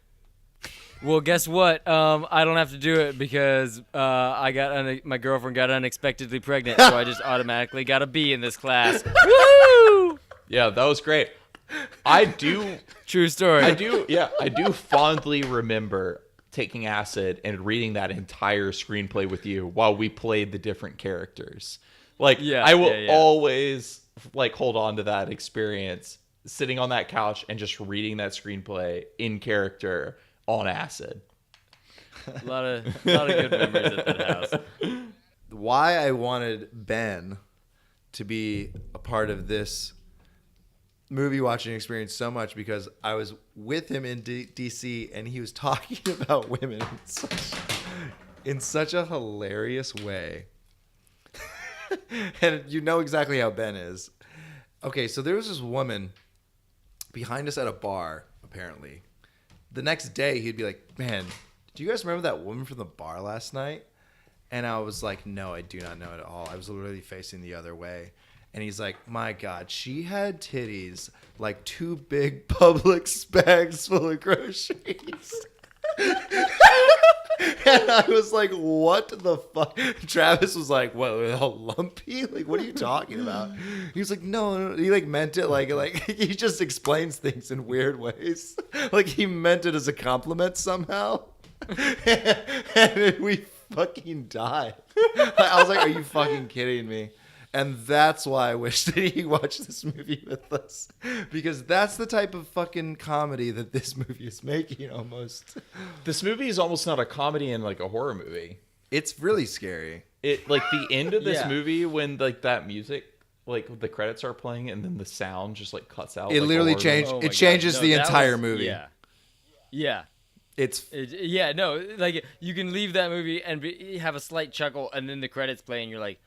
Well, guess what? I don't have to do it because my girlfriend got unexpectedly pregnant, so I just automatically got a B in this class. Woo! Yeah, that was great. I do True story. I do fondly remember taking acid and reading that entire screenplay with you while we played the different characters. Like, Yeah, I will yeah. always like hold on to that experience, sitting on that couch and just reading that screenplay in character on acid. A lot of good memories at that house. Why I wanted Ben to be a part of this movie watching experience so much because I was with him in DC and he was talking about women in such a hilarious way. And you know exactly how Ben is. Okay, so there was this woman behind us at a bar, apparently. The next day, he'd be like, man, do you guys remember that woman from the bar last night? And I was like, no, I do not know at all. I was literally facing the other way. And he's like, my God, she had titties like 2 big Publix bags full of groceries. And I was like, what the fuck? Travis was like, what, all lumpy? Like, what are you talking about? He was like, no. He like meant it like he just explains things in weird ways. Like he meant it as a compliment somehow. And we fucking died. I was like, are you fucking kidding me? And that's why I wish that he watched this movie with us. Because that's the type of fucking comedy that this movie is making almost. This movie is almost not a comedy and like a horror movie. It's really scary. It like the end of this Yeah. movie when like that music, like the credits are playing and then the sound just like cuts out. It like, a literally horror changed. movie. Oh my It changes God. the No, that entire was- movie. Yeah. It's No, like you can leave that movie and have a slight chuckle, and then the credits play, and you're like,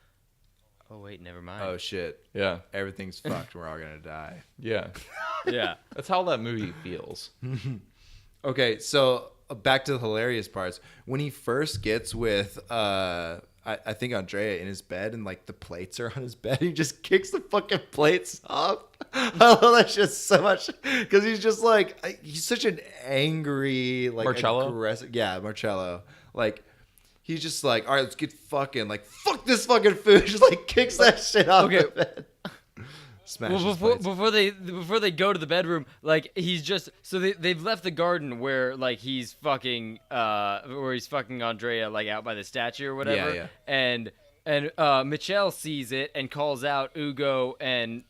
"Oh wait, never mind." oh shit. Yeah, Everything's fucked. We're all gonna die. yeah. Yeah. That's how that movie feels. Okay, so back to the hilarious parts. When he first gets with I think Andrea in his bed and like the plates are on his bed, he just kicks the fucking plates off. I love that shit so much because he's just like he's such an angry like Marcello? aggressive. Yeah, Marcello. Like he's just like, all right, let's get fucking like fuck this fucking food. Just like kicks that shit off Okay. the bed. Smashes Well, plates. before they go to the bedroom, like he's just so they've left the garden where like he's fucking Andrea like out by the statue or whatever. Yeah. And Michelle sees it and calls out Ugo and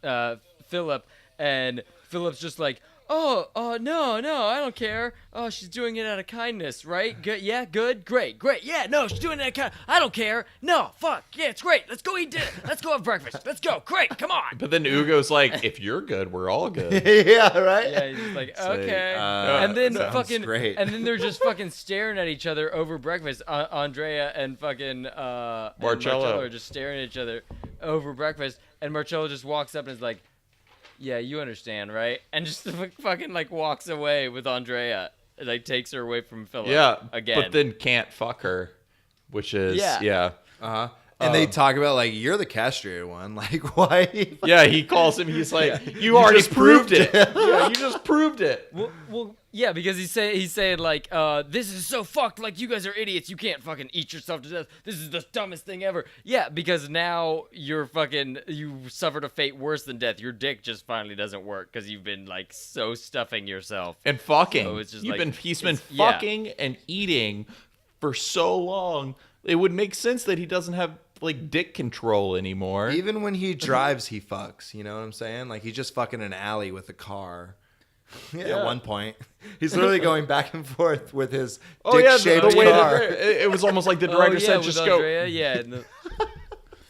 Philip, and Philip's just like, no, I don't care. Oh, she's doing it out of kindness, right? Good, yeah, good, great. Yeah, no, she's doing it out of kindness. I don't care. No, fuck, yeah, it's great. Let's go eat dinner. Let's go have breakfast. Let's go. Great, come on. But then Ugo's like, if you're good, we're all good. Yeah, right. Yeah, he's just like, It's like, okay. and then sounds fucking, great. and then they're just fucking staring at each other over breakfast. Andrea and fucking and Marcello are just staring at each other over breakfast, and Marcello just walks up and is like, yeah, you understand, right? And just fucking like walks away with Andrea, and, like takes her away from Philip. Yeah, again. but then can't fuck her, which is Yeah. yeah. Uh-huh. And they talk about like you're the castrated one. Like why? Yeah, he calls him. He's like, you already just proved proved it. Yeah, you just proved it. Well, yeah, because he's saying like, this is so fucked. Like, you guys are idiots. You can't fucking eat yourself to death. This is the dumbest thing ever. Yeah, because now you suffered a fate worse than death. Your dick just finally doesn't work because you've been like so stuffing yourself And fucking. So it's just He's been yeah. fucking and eating for so long. It would make sense that he doesn't have like dick control anymore. Even when he drives, he fucks. You know what I'm saying? Like he's just fucking an alley with a car. Yeah. At one point, he's literally going back and forth with his dick-shaped the way car. that it was almost like the director said, with just Andrea, go. Yeah, and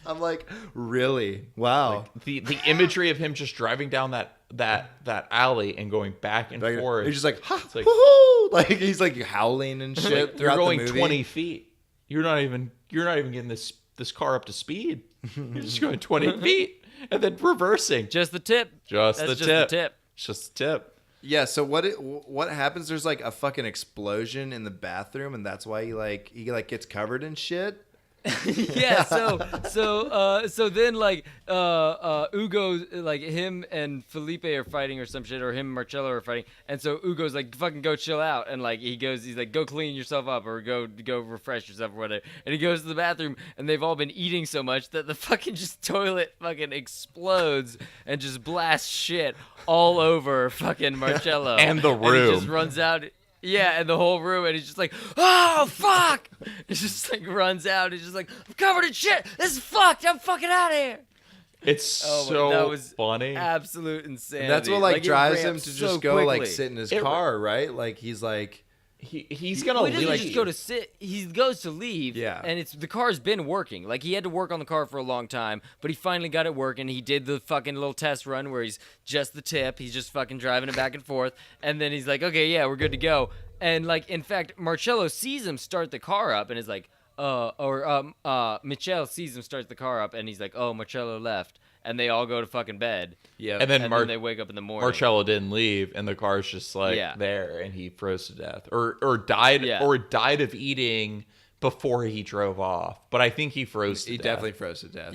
I'm like, really? Wow. The imagery of him just driving down that alley and going back and forth. He's just like, ha, like- woohoo! Like he's like howling and shit Like, you're throughout going the movie. 20 feet. You're not even getting this car up to speed. You're just going 20 feet and then reversing. just the tip. Just That's the just tip. the tip. Just the tip. Yeah. So what happens? There's like a fucking explosion in the bathroom, and that's why he gets covered in shit. Yeah, so then like Ugo, like him and Felipe are fighting or some shit, or him and Marcello are fighting, and so Ugo's like, fucking go chill out, and like he's like, go clean yourself up or go refresh yourself or whatever, and he goes to the bathroom, and they've all been eating so much that the fucking just toilet fucking explodes and just blasts shit all over fucking Marcello And the and he room. just runs out. Yeah, and the whole room, and he's just like, oh, fuck! He just, like, runs out, he's just like, I'm covered in shit! This is fucked! I'm fucking out of here! It's Oh, so that was funny. Absolute insanity. And that's what like it drives him ramped to so just go like quickly. sit in his It- car, right? Like he's like, He's gonna Well, he leave. doesn't just go to sit. He goes to leave, Yeah. and the car's been working. Like, he had to work on the car for a long time, but he finally got it working. He did the fucking little test run where he's just the tip. He's just fucking driving it back and forth, and then he's like, okay, yeah, we're good to go. And, like, in fact, Marcello sees him start the car up and is like, Michelle sees him start the car up, and he's like, oh, Marcello left. And they all go to fucking bed. yeah. And then They wake up in the morning. Marcello didn't leave, and the car's just like there, and he froze to death, or died, or died of eating before he drove off. But I think he froze. To he death. definitely froze to death.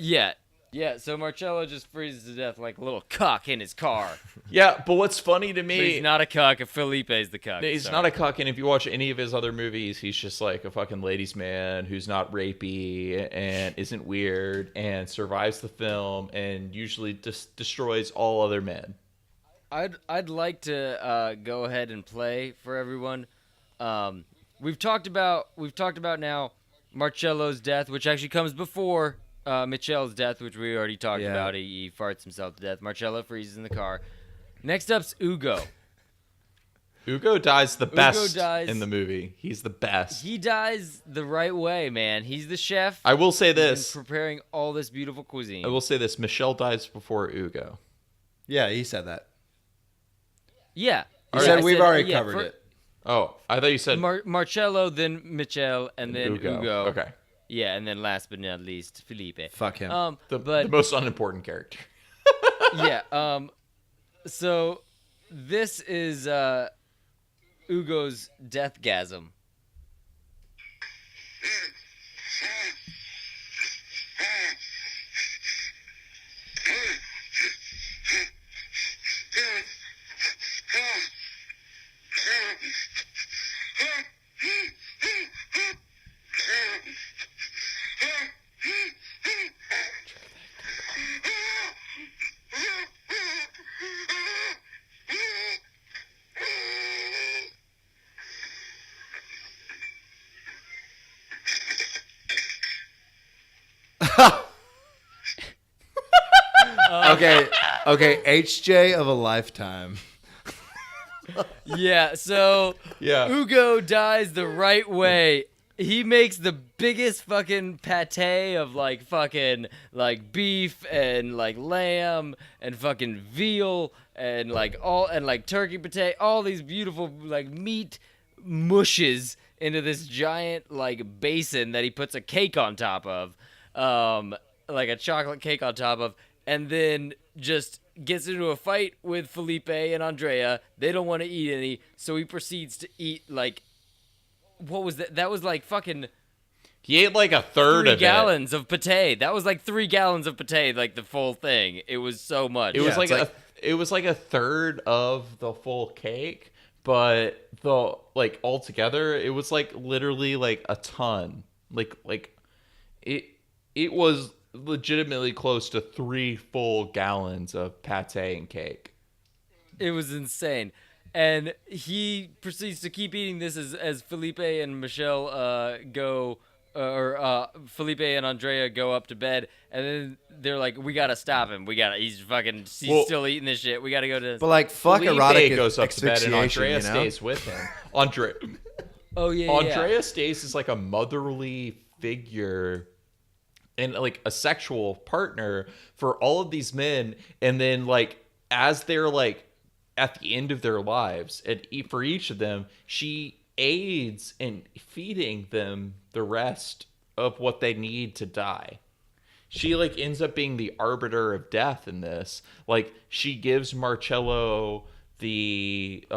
Yeah, so Marcello just freezes to death like a little cuck in his car. Yeah, but what's funny to me, But he's not a cuck. Felipe's the cuck. he's Sorry. not a cuck, and if you watch any of his other movies, he's just like a fucking ladies' man who's not rapey and isn't weird and survives the film and usually just destroys all other men. I'd like to go ahead and play for everyone. We've talked about now Marcello's death, which actually comes before Michelle's death, which we already talked Yeah. about. He farts himself to death. Marcello freezes in the car. Next up's Ugo. Ugo dies the best dies- in the movie. He's the best. He dies the right way, man. He's the chef. I will say He's been this. preparing all this beautiful cuisine. I will say this. Michelle dies before Ugo. Yeah, he said that. Yeah. He Yeah, said I we've said, already yeah, covered for- it. Oh, I thought you said Marcello, then Michelle, and then Ugo. Okay. Yeah, and then last but not least, Felipe. Fuck him. The But most unimportant character. yeah, so this is Ugo's deathgasm. Okay, HJ of a lifetime. Yeah, so Yeah. Ugo dies the right way. He makes the biggest fucking pate of like fucking like beef and like lamb and fucking veal and like turkey potato, all these beautiful like meat mushes into this giant like basin that he puts a cake on top of, like a chocolate cake on top of, and then just gets into a fight with Felipe and Andrea. They don't want to eat any, so he proceeds to eat like, what was that? That was like fucking He ate like a third 3 of gallons of pate. That was like 3 gallons of pate, like the full thing. It was so much. It was it was like a third of the full cake, but altogether it was like literally like a ton. Like it was legitimately close to 3 full gallons of pate and cake. It was insane. And he proceeds to keep eating this as Felipe and Michelle Felipe and Andrea go up to bed, and then they're like, "We gotta stop him. He's still eating this shit. We gotta go to." But like, fuck Felipe erotic goes up to bed, and Andrea you know? stays with him. Oh yeah. Andrea stays as like a motherly figure and like a sexual partner for all of these men, and then like as they're like at the end of their lives, and for each of them, she aids in feeding them the rest of what they need to die. She like ends up being the arbiter of death in this. Like, she gives Marcello the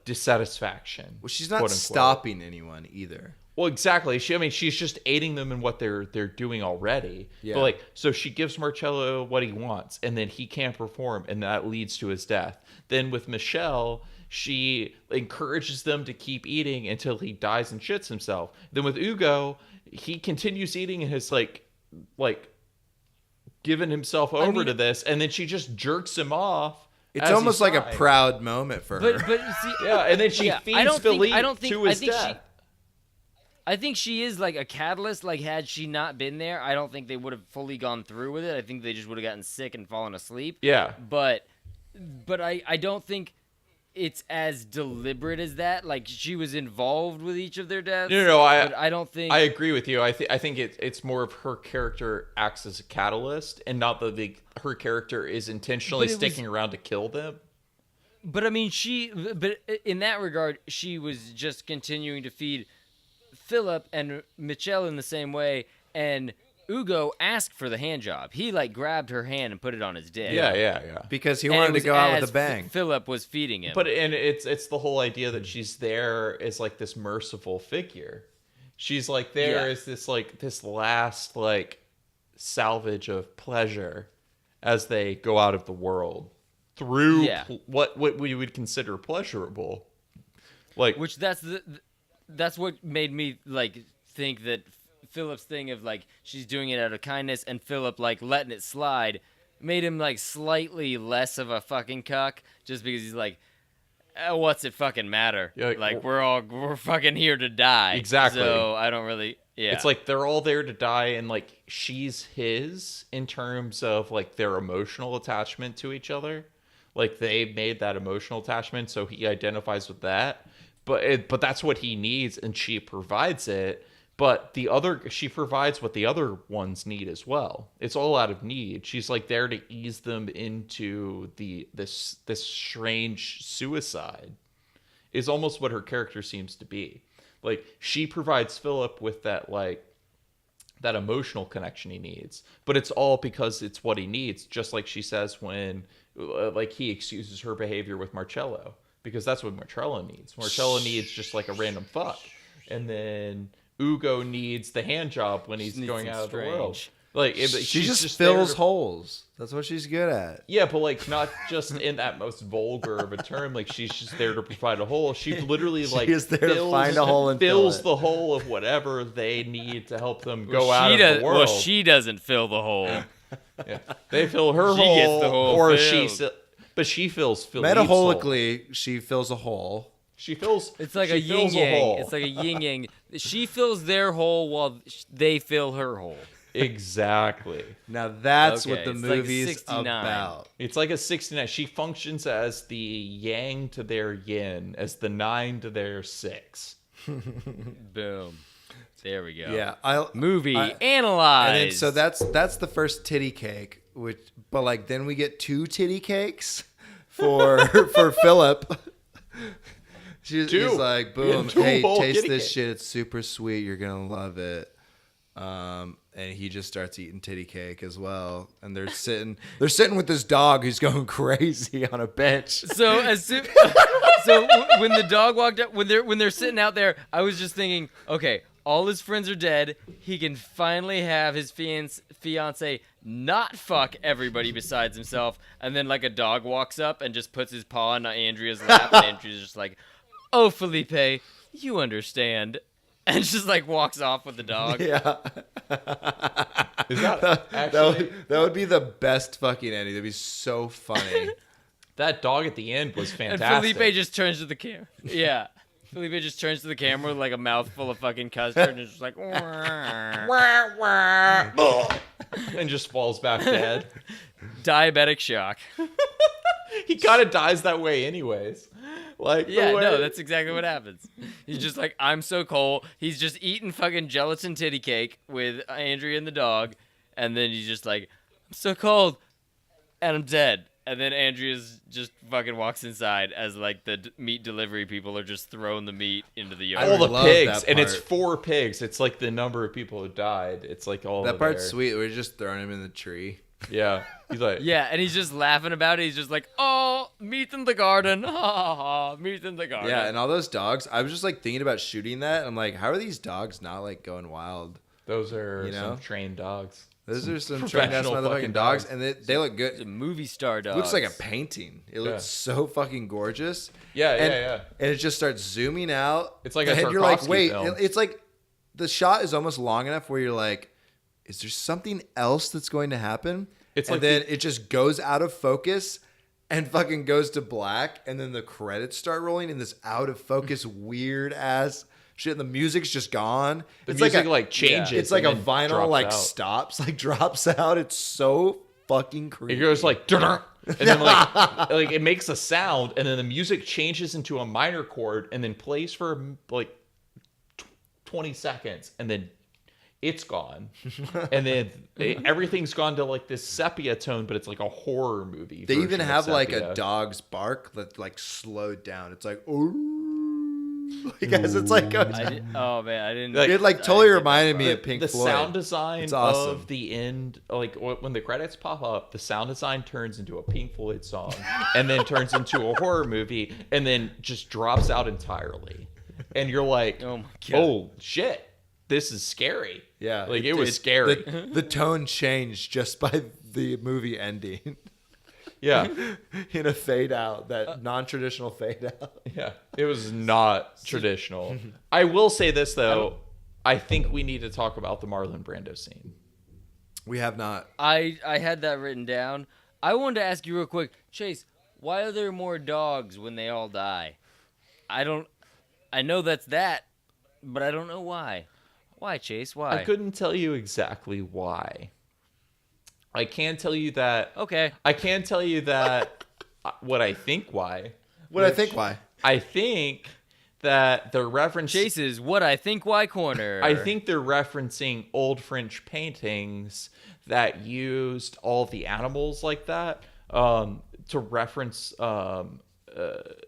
dissatisfaction. Well, she's not stopping anyone either. Well, exactly. She's just aiding them in what they're doing already. Yeah. But like, so she gives Marcello what he wants, and then he can't perform, and that leads to his death. Then with Michelle, she encourages them to keep eating until he dies and shits himself. Then with Ugo, he continues eating and has like given himself over to this, and then she just jerks him off. It's almost like a proud moment for her. But see, yeah, and then she feeds Philippe to his death. I think she is like a catalyst. Like, had she not been there, I don't think they would have fully gone through with it. I think they just would have gotten sick and fallen asleep. Yeah. But I don't think it's as deliberate as that. Like, she was involved with each of their deaths. No, I don't think. I agree with you. I think it's more of her character acts as a catalyst, and not that her character is intentionally sticking around to kill them. But I mean, but in that regard, she was just continuing to feed Philip and Michelle in the same way, and Ugo asked for the hand job. He like grabbed her hand and put it on his dick. Yeah. Because he wanted to go out with a bang. Philip was feeding him. But it's the whole idea that she's there as like this merciful figure. She's like there as this last like salvage of pleasure as they go out of the world through what we would consider pleasurable. Like, which that's what made me like think that Philip's thing of like she's doing it out of kindness, and Philip like letting it slide made him like slightly less of a fucking cuck, just because he's like, what's it fucking matter? Yeah, like we're fucking here to die. Exactly. So I don't really. Yeah. It's like they're all there to die, and like she's his in terms of like their emotional attachment to each other. Like, they made that emotional attachment, so he identifies with that. But that's what he needs, and she provides it. But she provides what the other ones need as well. It's all out of need. She's like there to ease them into this strange suicide. Is almost what her character seems to be. Like, she provides Philip with that emotional connection he needs, but it's all because it's what he needs. Just like she says when like he excuses her behavior with Marcello, because that's what Marcello needs. Marcello needs just like a random fuck, and then Ugo needs the hand job when he's going out of the world. Like, she just fills holes. That's what she's good at. Yeah, but like not just in that most vulgar of a term. Like, she's just there to provide a hole. She literally like is there to find a hole and fills the hole of whatever they need to help them go out of the world. Well, she doesn't fill the hole. Yeah. They fill her she hole, gets the hole or filled. but she fills Philippe's metaphorically hole. She fills a hole. She fills. It's like a yin yang. It's like a yin yang. She fills their hole while they fill her hole. Exactly. Now that's what the it's movie's like about. It's like a 69. She functions as the yang to their yin, as the 9 to their 6. Boom. There we go. Yeah, movie analyzed. And then, so that's the first titty cake, but like then we get 2 titty cakes for Philip. He's like, boom, hey, taste this shit. It's super sweet. You're gonna love it. And he just starts eating titty cake as well. And they're sitting with this dog who's going crazy on a bench. So when the dog walked up, when they're sitting out there, I was just thinking, okay, all his friends are dead. He can finally have his fiance not fuck everybody besides himself. And then like a dog walks up and just puts his paw on Andrea's lap, and Andrea's just like, "Oh, Felipe, you understand," and just like walks off with the dog. Yeah. Is that actually that would be the best fucking ending. That'd be so funny. that dog at the end was And fantastic. Felipe just turns to the camera. Yeah. Felipe just turns to the camera with like a mouthful of fucking custard and is just like, and just falls back dead. diabetic shock. He kind of dies that way anyways. Like, Yeah, the way- no, that's exactly what happens. He's just like, I'm so cold. He's just eating fucking gelatin titty cake with Andrea and the dog. And then he's just like, I'm so cold. And I'm dead. And then Andrea's just fucking walks inside as like the meat delivery people are just throwing the meat into the yard. all the love pigs, that and it's part. 4 pigs. It's like the number of people who died. It's like all That of part's their- sweet. We're just throwing him in the tree. Yeah, he's like, Yeah, and he's just laughing about it. He's just like, oh, meat in the garden. Ha ha ha, meat in the garden. Yeah, and all those dogs. I was just like thinking about shooting that. I'm like, how are these dogs not like going wild? those are You know? some trained dogs. Those are some trained ass professional motherfucking fucking dogs, dogs. and they look It's a good. movie star dog. It looks like a painting. It looks Yeah. so fucking gorgeous. Yeah, and, yeah. And it just starts zooming out. It's like a and you're like, Tarkovsky wait, film. it's like the shot is almost long enough where you're like, is there something else that's going to happen? It's and like then it just goes out of focus and fucking goes to black, and then the credits start rolling in this out of focus weird ass shit. And the music's just gone. The it's music like changes. it's like a and then vinyl drops like out. stops, like drops out. It's so fucking creepy. It goes like, "Dun-dun," and then like it makes a sound, and then the music changes into a minor chord, and then plays for like 20 seconds, and then it's gone, and then everything's gone to like this sepia tone, but it's like a horror movie. They even version of have like sepia. a dog's bark that like slowed down. It's like, ooh, like as it's like, oh man, I didn't. it like totally reminded me of Pink the Floyd. sound design It's awesome. of the end, like when the credits pop up, the sound design turns into a Pink Floyd song, and then turns into a horror movie, and then just drops out entirely, and you're like, Oh my God. oh shit, this is scary. Yeah, like it was scary. The tone changed just by the movie ending Yeah, in a fade out, that non-traditional fade out. yeah, it was not traditional. I will say this though, I think we need to talk about the Marlon Brando scene. We have not. I had that written down. I wanted to ask you real quick, Chase. Why are there more dogs when they all die? I know that's that, but I don't know why. Why, Chase? Why? I couldn't tell you exactly why. I can tell you that. Okay. I can tell you that what I think why. What I think why? I think that they're referencing. Chase's What I Think Why Corner. I think they're referencing old French paintings that used all the animals like that to reference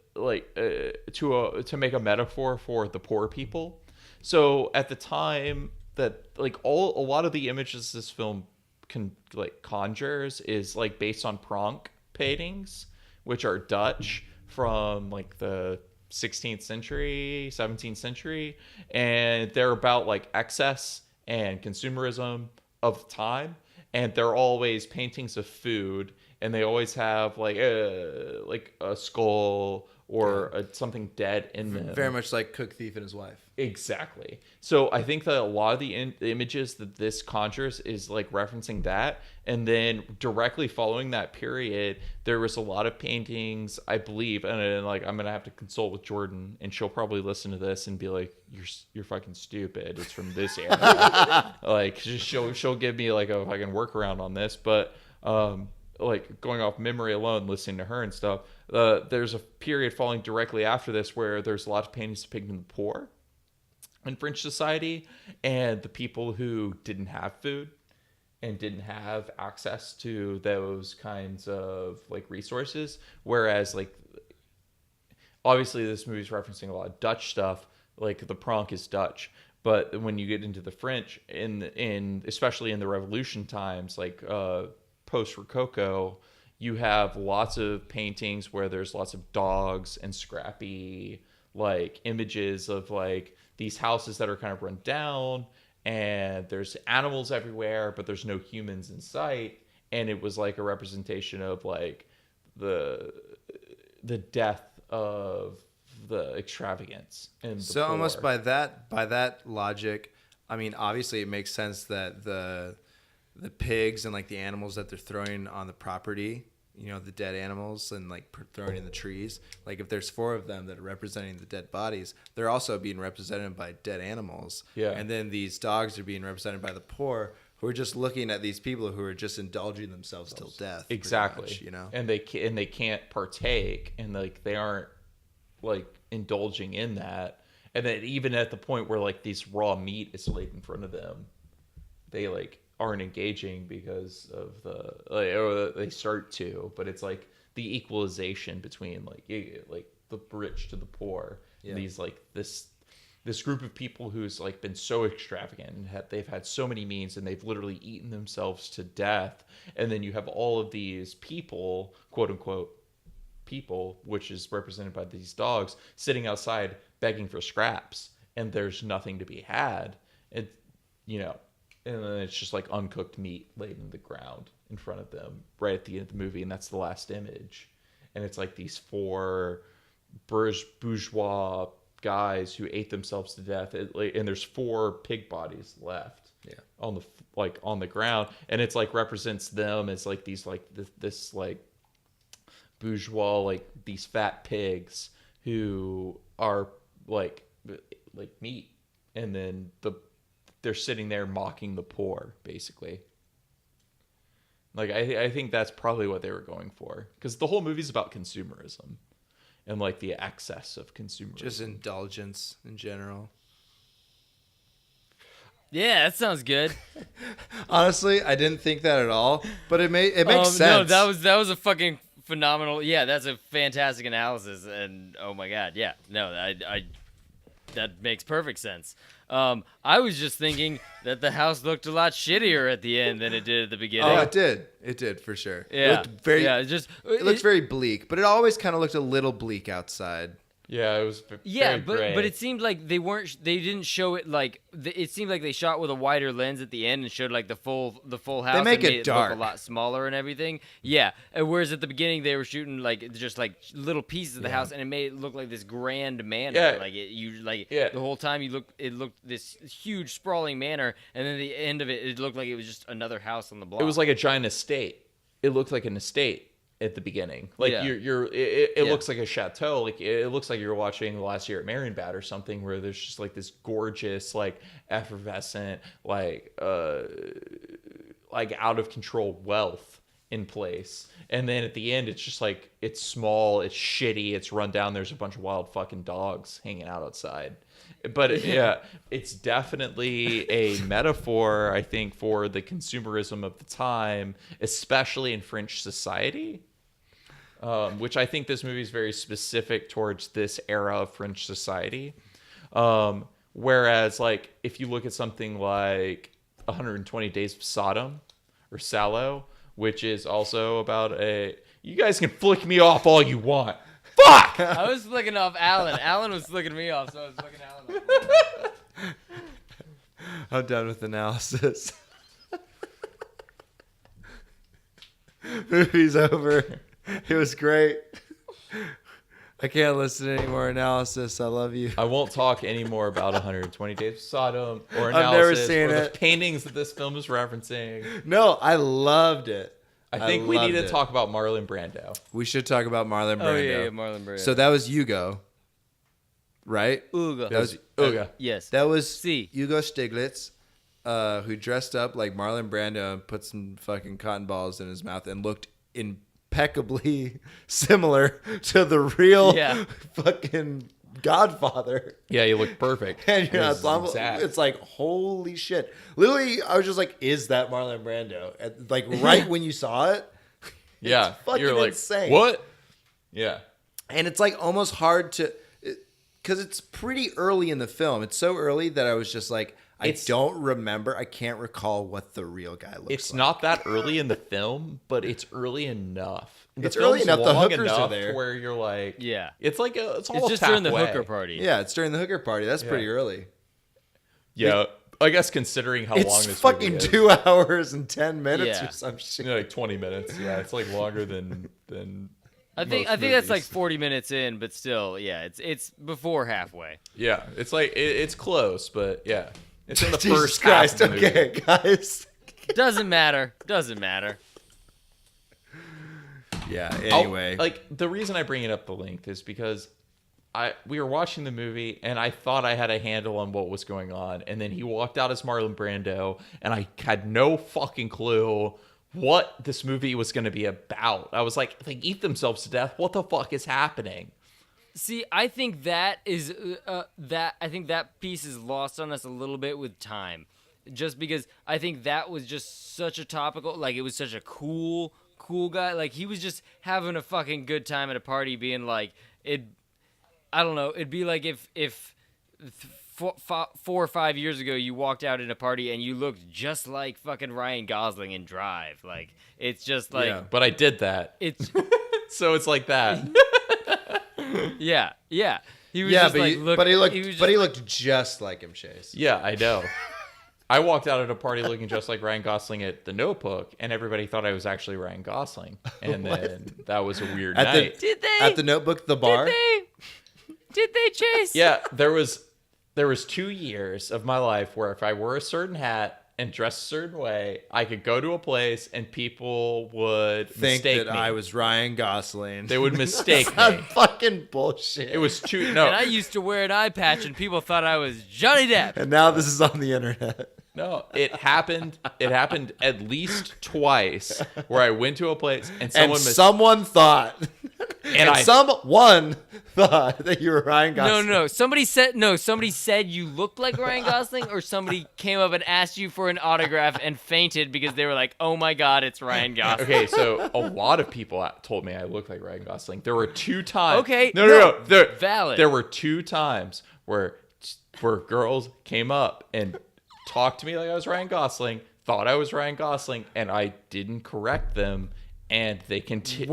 to make a metaphor for the poor people. So at the time that like a lot of the images this film conjures is like based on Pronk paintings, which are Dutch from like the 16th century, 17th century, and they're about like excess and consumerism of the time, and they're always paintings of food, and they always have like a skull or something dead in them. Very much like Cook Thief and his wife. Exactly. So I think that a lot of the images that this conjures is like referencing that, and then directly following that period, there was a lot of paintings, I believe, and like I'm gonna have to consult with Jordan, and she'll probably listen to this and be like, "You're fucking stupid. It's from this era." Like she'll give me like a fucking workaround on this, but like going off memory alone, listening to her and stuff, there's a period following directly after this where there's a lot of paintings depicting the poor in French society and the people who didn't have food and didn't have access to those kinds of like resources. Whereas like obviously this movie's referencing a lot of Dutch stuff, like the Pronk is Dutch. But when you get into the French, in especially in the Revolution times, like post Rococo, you have lots of paintings where there's lots of dogs and scrappy like images of like these houses that are kind of run down, and there's animals everywhere, but there's no humans in sight. And it was like a representation of like the death of the extravagance and the So poor. almost by that logic, I mean, obviously it makes sense that the pigs and like the animals that they're throwing on the property, you know, the dead animals and like throwing in the trees, like if there's 4 of them that are representing the dead bodies, they're also being represented by dead animals. Yeah. And then these dogs are being represented by the poor, who are just looking at these people who are just indulging themselves till death. Exactly. Much, you know, and they can't partake, and like they aren't like indulging in that. And then even at the point where like these raw meat is laid in front of them, they like aren't engaging because of the like, or they start to, but it's like the equalization between like the rich to the poor. Yeah. And these like this group of people who's like been so extravagant and they've had so many means and they've literally eaten themselves to death. And then you have all of these people, quote unquote people, which is represented by these dogs, sitting outside begging for scraps, and there's nothing to be had. It, you know, and then it's just like uncooked meat laid in the ground in front of them right at the end of the movie, and that's the last image. And it's like these 4 bourgeois guys who ate themselves to death, and there's 4 pig bodies left on the ground, and it's like represents them as like these like this like bourgeois, like these fat pigs who are like meat, and then they're sitting there mocking the poor, basically. Like I think that's probably what they were going for, because the whole movie's about consumerism and like the excess of consumerism, just indulgence in general. Yeah, that sounds good. Honestly, I didn't think that at all, but it makes sense. No, that was a fucking phenomenal. Yeah, that's a fantastic analysis, and oh my god, yeah, no, I that makes perfect sense. I was just thinking that the house looked a lot shittier at the end than it did at the beginning. Oh, it did for sure. Yeah, it looked very, it looks very bleak, but it always kind of looked a little bleak outside. Yeah, it was. Yeah, very gray. but it seemed like they didn't show it like. It seemed like they shot with a wider lens at the end and showed like the full house. They make and made it dark, look a lot smaller and everything. Yeah, and whereas at the beginning they were shooting like just like little pieces of the house, and it made it look like this grand manor. Yeah. The whole time it looked this huge sprawling manor, and then at the end of it, it looked like it was just another house on the block. It was like a giant estate. It looked like an estate at the beginning, like Yeah. it looks like a chateau, like it looks like you're watching The Last Year at Marienbad or something, where there's just like this gorgeous, like effervescent, like out of control wealth in place, and then at the end it's just like it's small, it's shitty, it's run down, there's a bunch of wild fucking dogs hanging out outside. But it's definitely a metaphor, I think, for the consumerism of the time, especially in French society. Which I think this movie is very specific towards this era of French society. Whereas, like, if you look at something like 120 Days of Sodom or Sallow, which is also about you guys can flick me off all you want. Fuck! I was flicking off Alan. Alan was flicking me off, so I was flicking Alan off. I'm done with analysis. Movie's over. It was great. I can't listen to any more analysis. I love you. I won't talk anymore about 120 Days of Sodom or analysis I've never seen or it. the paintings that this film is referencing. No, I loved it. I think we need to talk about Marlon Brando. We should talk about Marlon Brando. Oh yeah, Marlon Brando. So that was Hugo, right? Ugo. That was Ugo. Yes. That was See. Hugo Stiglitz, who dressed up like Marlon Brando and put some fucking cotton balls in his mouth and looked impeccably similar to the real fucking Godfather. Yeah, you look perfect. And It's it's like, holy shit. Literally, I was just like, is that Marlon Brando? Like, right when you saw it, yeah, it's fucking you're like, insane. What? Yeah. And it's like almost hard to, because it's pretty early in the film. It's so early that I was just like, I don't remember. I can't recall what the real guy looks like. It's not that early in the film, but it's early enough. It's early enough. The hookers are enough there. where you're like, Yeah. It's like it's It's almost just during the halfway. hooker party. Yeah, it's during the hooker party. That's pretty early. Yeah, I guess considering how long It's this fucking movie is. 2 hours and 10 minutes Yeah. or some shit. Like 20 minutes. Yeah, it's like longer than I think most that's like movies. 40 minutes in, but still, yeah, it's before halfway. yeah. It's like it's close, but yeah, it's in the Jesus first Christ. half of the movie. Okay, guys. Doesn't matter. Doesn't matter. Yeah, anyway. Like the reason I bring it up the length is because we were watching the movie and I thought I had a handle on what was going on, and then he walked out as Marlon Brando, and I had no fucking clue what this movie was going to be about. I was like, they eat themselves to death. What the fuck is happening? See, I think that is I think that piece is lost on us a little bit with time, just because I think that was just such a topical, like it was such a cool guy, like he was just having a fucking good time at a party, being like I don't know, it'd be like if 4 or 5 years ago you walked out in a party and you looked just like fucking Ryan Gosling in Drive, like it's just like Yeah. But I did that. it's So it's like that. yeah. He was Yeah, just but, like, but he looked, was just but he looked just like him, Chase. Yeah, I know. I walked out at a party looking just like Ryan Gosling at The Notebook, and everybody thought I was actually Ryan Gosling. And then that was a weird At night. Did they? At the Notebook, the bar. Did they, Chase? Yeah, there was 2 years of my life where if I wore a certain hat and dressed a certain way, I could go to a place and people would Think mistake that me. I was Ryan Gosling. They would mistake That's me. fucking bullshit. It was too And I no, used to wear an eye patch, and people thought I was Johnny Depp. And now this is on the internet. no. It happened. It happened at least twice where I went to a place and And someone someone thought, and someone thought that you were Ryan Gosling. No. Somebody said you looked like Ryan Gosling, or somebody came up and asked you for an autograph and fainted because they were like, "Oh my God, it's Ryan Gosling." Okay, so a lot of people told me I look like Ryan Gosling. There were 2 times. Okay, No. valid. There were 2 times where girls came up and talked to me like I was Ryan Gosling, thought I was Ryan Gosling, and I didn't correct them, and they continued.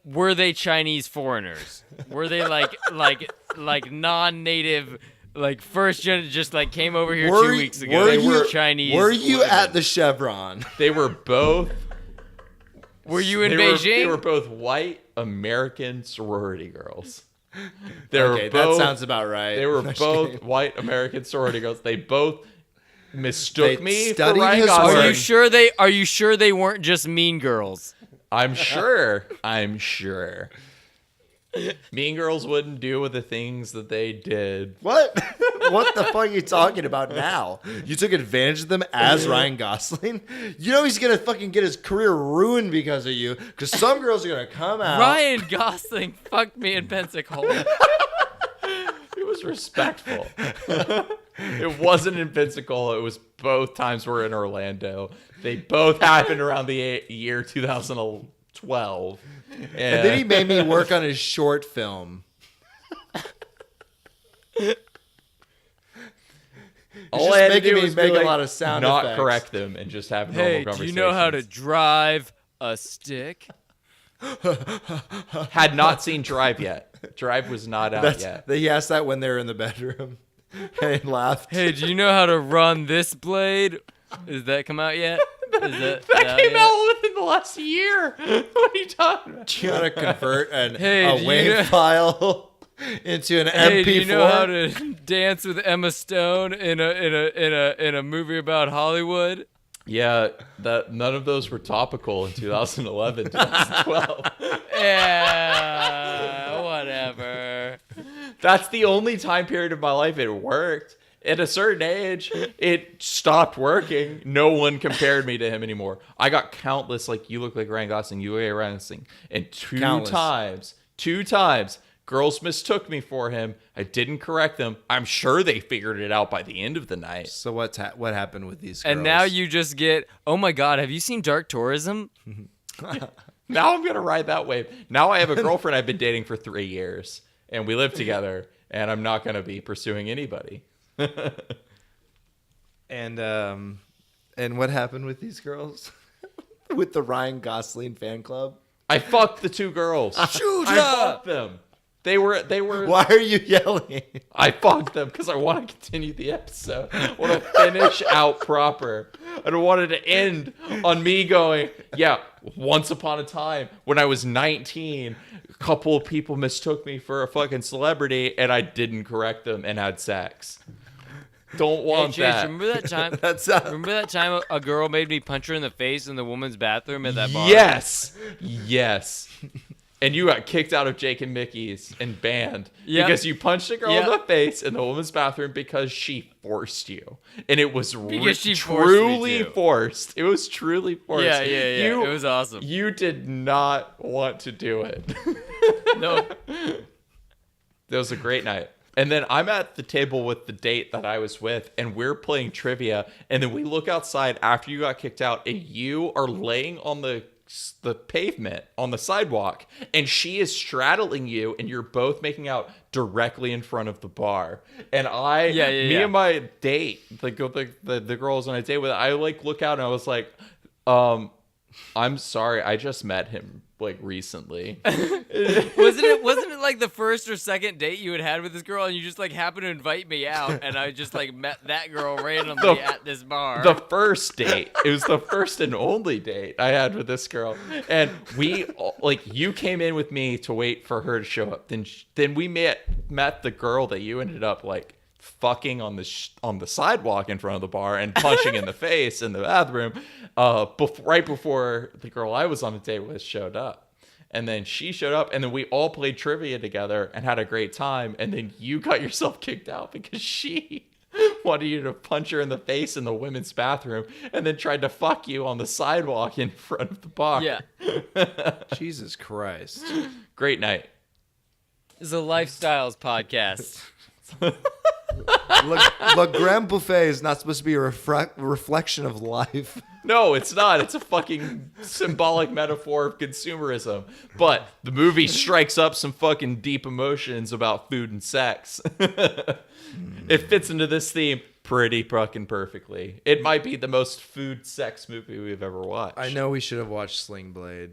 Were they Chinese foreigners? Were they like non-native, like first gen, just like came over here 2 weeks ago? Were They you were Chinese. Were you women. at the Chevron? They were both. Were you in they Beijing? They were both white American sorority girls. Okay, that sounds about right. They were I'm just both kidding. white American sorority girls. They both mistook They me for studied Ryan his Gosling. work. Are you sure they weren't just mean girls? I'm sure. Mean Girls wouldn't do the things that they did. What? What the fuck are you talking about now? You took advantage of them as Ryan Gosling? You know he's gonna fucking get his career ruined because of you. Because some girls are gonna come out. Ryan Gosling fucked me in Pensacola. It was respectful. It wasn't in Pensacola. It was both times we're in Orlando. They both happened around the year 2012. And then he made me work on his short film. all just I had to making do me was make be a like, lot of sound not effects. correct them and just have normal Hey, do conversations. you know how to drive a stick? Had not seen Drive yet. Drive was not out yet. He asked that when they were in the bedroom. And he laughed. Hey, do you know how to run this blade? Does that come out yet? Is That came out within the last year. What are you talking about? You gotta convert a Hey, do you WAV know- file into an Hey, MP4. do you know how to dance with Emma Stone in a movie about Hollywood? Yeah, none of those were topical in 2011, 2012. Yeah, whatever. That's the only time period of my life it worked. At a certain age, it stopped working. No one compared me to him anymore. I got countless, like, you look like Ryan Gosling, you look like Ryan Gosling. And two times, girls mistook me for him. I didn't correct them. I'm sure they figured it out by the end of the night. So what happened with these girls? And now you just get, oh my God, have you seen Dark Tourism? Now I'm going to ride that wave. Now I have a girlfriend I've been dating for 3 years, and we live together, and I'm not going to be pursuing anybody. And what happened with these girls? With the Ryan Gosling fan club? I fucked the 2 girls. Shoot I fucked them. They were. Why are you yelling? I fucked them because I want to continue the episode. I want to finish out proper. I don't want it to end on me going, yeah, once upon a time when I was 19, a couple of people mistook me for a fucking celebrity and I didn't correct them and had sex. Don't want Hey, Chase, that. remember that time? Remember that time a girl made me punch her in the face in the woman's bathroom at that bar? Yes. And you got kicked out of Jake and Mickey's and banned because you punched a girl in the face in the woman's bathroom because she forced you. And it was truly forced. It was truly forced. Yeah. It was awesome. You did not want to do it. No. That was a great night. And then I'm at the table with the date that I was with, and we're playing trivia. And then we look outside after you got kicked out, and you are laying on the pavement on the sidewalk, and she is straddling you, and you're both making out directly in front of the bar. And me and my date, the girl I was on a date with, I like look out and I was like, I'm sorry, I just met him like recently. Wasn't it like the first or second date you had with this girl, and you just like happened to invite me out, and I just like met that girl randomly at this bar? The first date. It was the first and only date I had with this girl, and we like you came in with me to wait for her to show up. Then we met the girl that you ended up like fucking on the sidewalk in front of the bar and punching in the face in the bathroom right before the girl I was on a date with showed up. And then she showed up, and then we all played trivia together and had a great time, and then you got yourself kicked out because she wanted you to punch her in the face in the women's bathroom and then tried to fuck you on the sidewalk in front of the bar. Yeah. Jesus Christ. Great night. This is a lifestyles podcast. Look, Grande Bouffe is not supposed to be a reflection of life. No, it's not. It's a fucking symbolic metaphor of consumerism. But the movie strikes up some fucking deep emotions about food and sex. It fits into this theme pretty fucking perfectly. It might be the most food sex movie we've ever watched. I know we should have watched Sling Blade.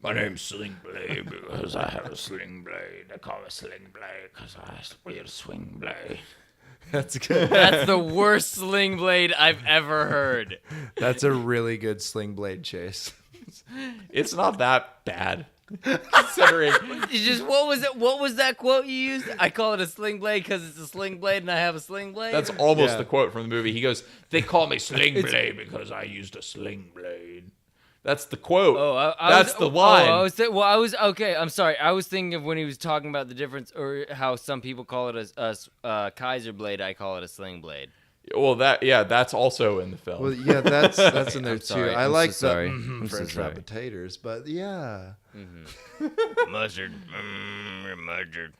My name's Sling Blade because I have a sling blade. They call me Sling Blade because I wield a swing blade. That's good. That's the worst sling blade I've ever heard. That's a really good Sling Blade chase. It's not that bad. Considering You just what was that quote you used? I call it a sling blade because it's a sling blade and I have a sling blade. that's almost Yeah. the quote from the movie. He goes, "They call me Sling Sling." Blade because I used a sling blade. That's the quote. That's the line. I was okay. I'm sorry. I was thinking of when he was talking about the difference, or how some people call it a Kaiser blade. I call it a sling blade. Well, that's also in the film. Well, yeah, that's in there I'm too. sorry. I I'm like so sorry. the I'm so French sorry. fried potatoes, but yeah. Mustard. Mustard.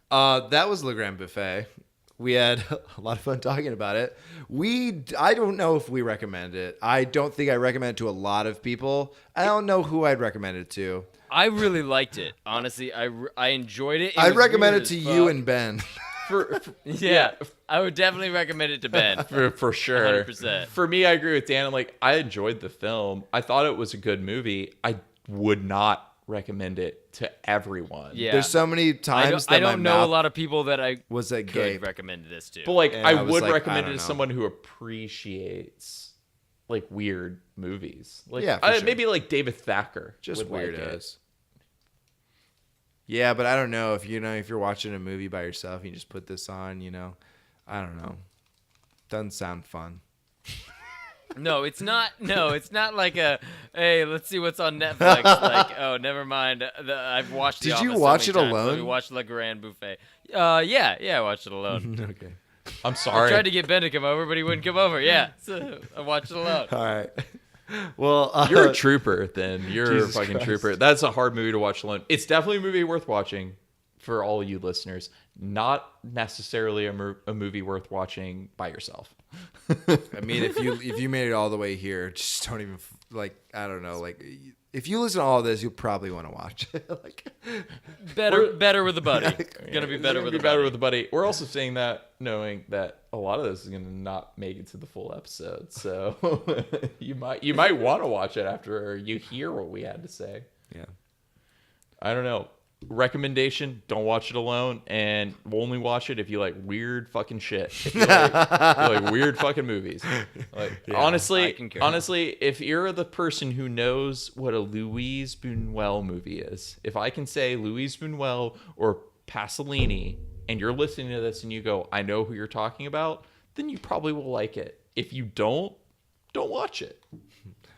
That was Le Grand Buffet. We had a lot of fun talking about it. I don't know if we recommend it. I don't think I recommend it to a lot of people. I don't know who I'd recommend it to. I really liked it. Honestly, I enjoyed it. I'd was recommend weird it to as you fuck. and Ben. Yeah, I would definitely recommend it to Ben. for sure. 100%. For me, I agree with Dan. I enjoyed the film. I thought it was a good movie. I would not recommend it to everyone. Yeah, There's so many times I that my don't know a mouth lot of people that I was a could gape. recommend this to. But And I I was would like, recommend I it to don't know. someone who appreciates like weird movies. Like Yeah, for sure. maybe like David Thacker. Just would like it. weirdos. Yeah, but I don't know if you're watching a movie by yourself and you just put this on, I don't know. Doesn't sound fun. No, it's not. No, it's not like a. Hey, let's see what's on Netflix. Like, oh, never mind. I've watched. Did The you Office so watch many it times. Let me alone? watch Le Grand Buffet. Yeah, I watched it alone. Okay. I'm I sorry. tried to get Ben to come over, but he wouldn't come over. Yeah, so I watched it alone. All right. Well, You're a trooper, then. You're Jesus a fucking Christ. trooper. That's a hard movie to watch alone. It's definitely a movie worth watching for all you listeners. Not necessarily a movie worth watching by yourself. I mean, if you made it all the way here, just don't even I don't know. Like, if you listen to all this, you'll probably want to watch it. Like, better with a buddy. Gonna be better with a buddy. We're also saying that knowing that a lot of this is gonna not make it to the full episode, so you might want to watch it after you hear what we had to say. Yeah. I don't know. Recommendation: don't watch it alone, and only watch it if you like weird fucking shit. If you like weird fucking movies. Like, Yeah, honestly, if you're the person who knows what a Louise Buñuel movie is, if I can say Louise Buñuel or Pasolini, and you're listening to this and you go, I know who you're talking about, then you probably will like it. If you don't watch it.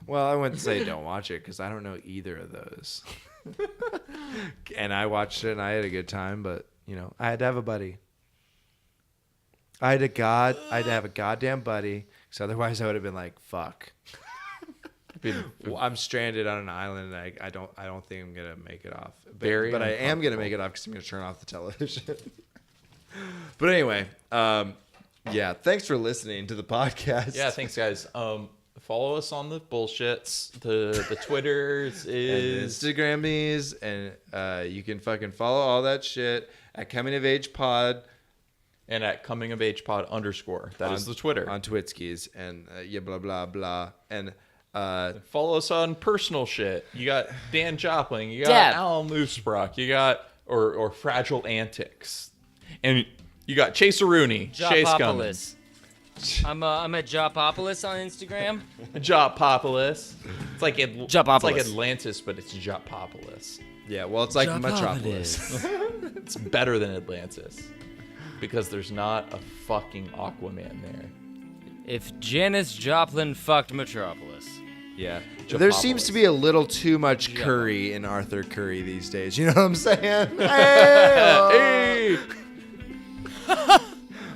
Well, I wouldn't say don't watch it because I don't know either of those. And I watched it and I had a good time, but I had to have a buddy. I had to have a goddamn buddy, because otherwise I would have been like, fuck. I'm stranded on an island and I don't think I'm gonna make it off. But I am gonna make it off because I'm gonna turn off the television. But anyway, yeah, thanks for listening to the podcast. Yeah, thanks guys. Follow us on the bullshits. The Twitters is and Instagrammies, and you can fucking follow all that shit at Coming of Age Pod and at Coming of Age Pod _. That is the Twitter on Twitskis, and yeah, blah blah blah, and follow us on personal shit. You got Dan Jopling, you got Dab. Alan Loosebrock, you got or Fragile Antics, and you got Chase Rooney, Chase Cummins. I'm at Jopopolis on Instagram. Jopopolis. It's like Jopopolis. It's like Atlantis, but it's Jopopolis. Yeah, well, it's like Jopopolis. Metropolis. It's better than Atlantis because there's not a fucking Aquaman there. If Janis Joplin fucked Metropolis. Yeah. There seems to be a little too much curry in Arthur Curry these days. You know what I'm saying? Hey!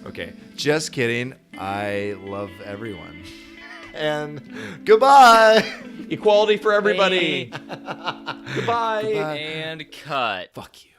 Okay, just kidding. I love everyone. And goodbye. Equality for everybody. Hey. Goodbye. And cut. Fuck you.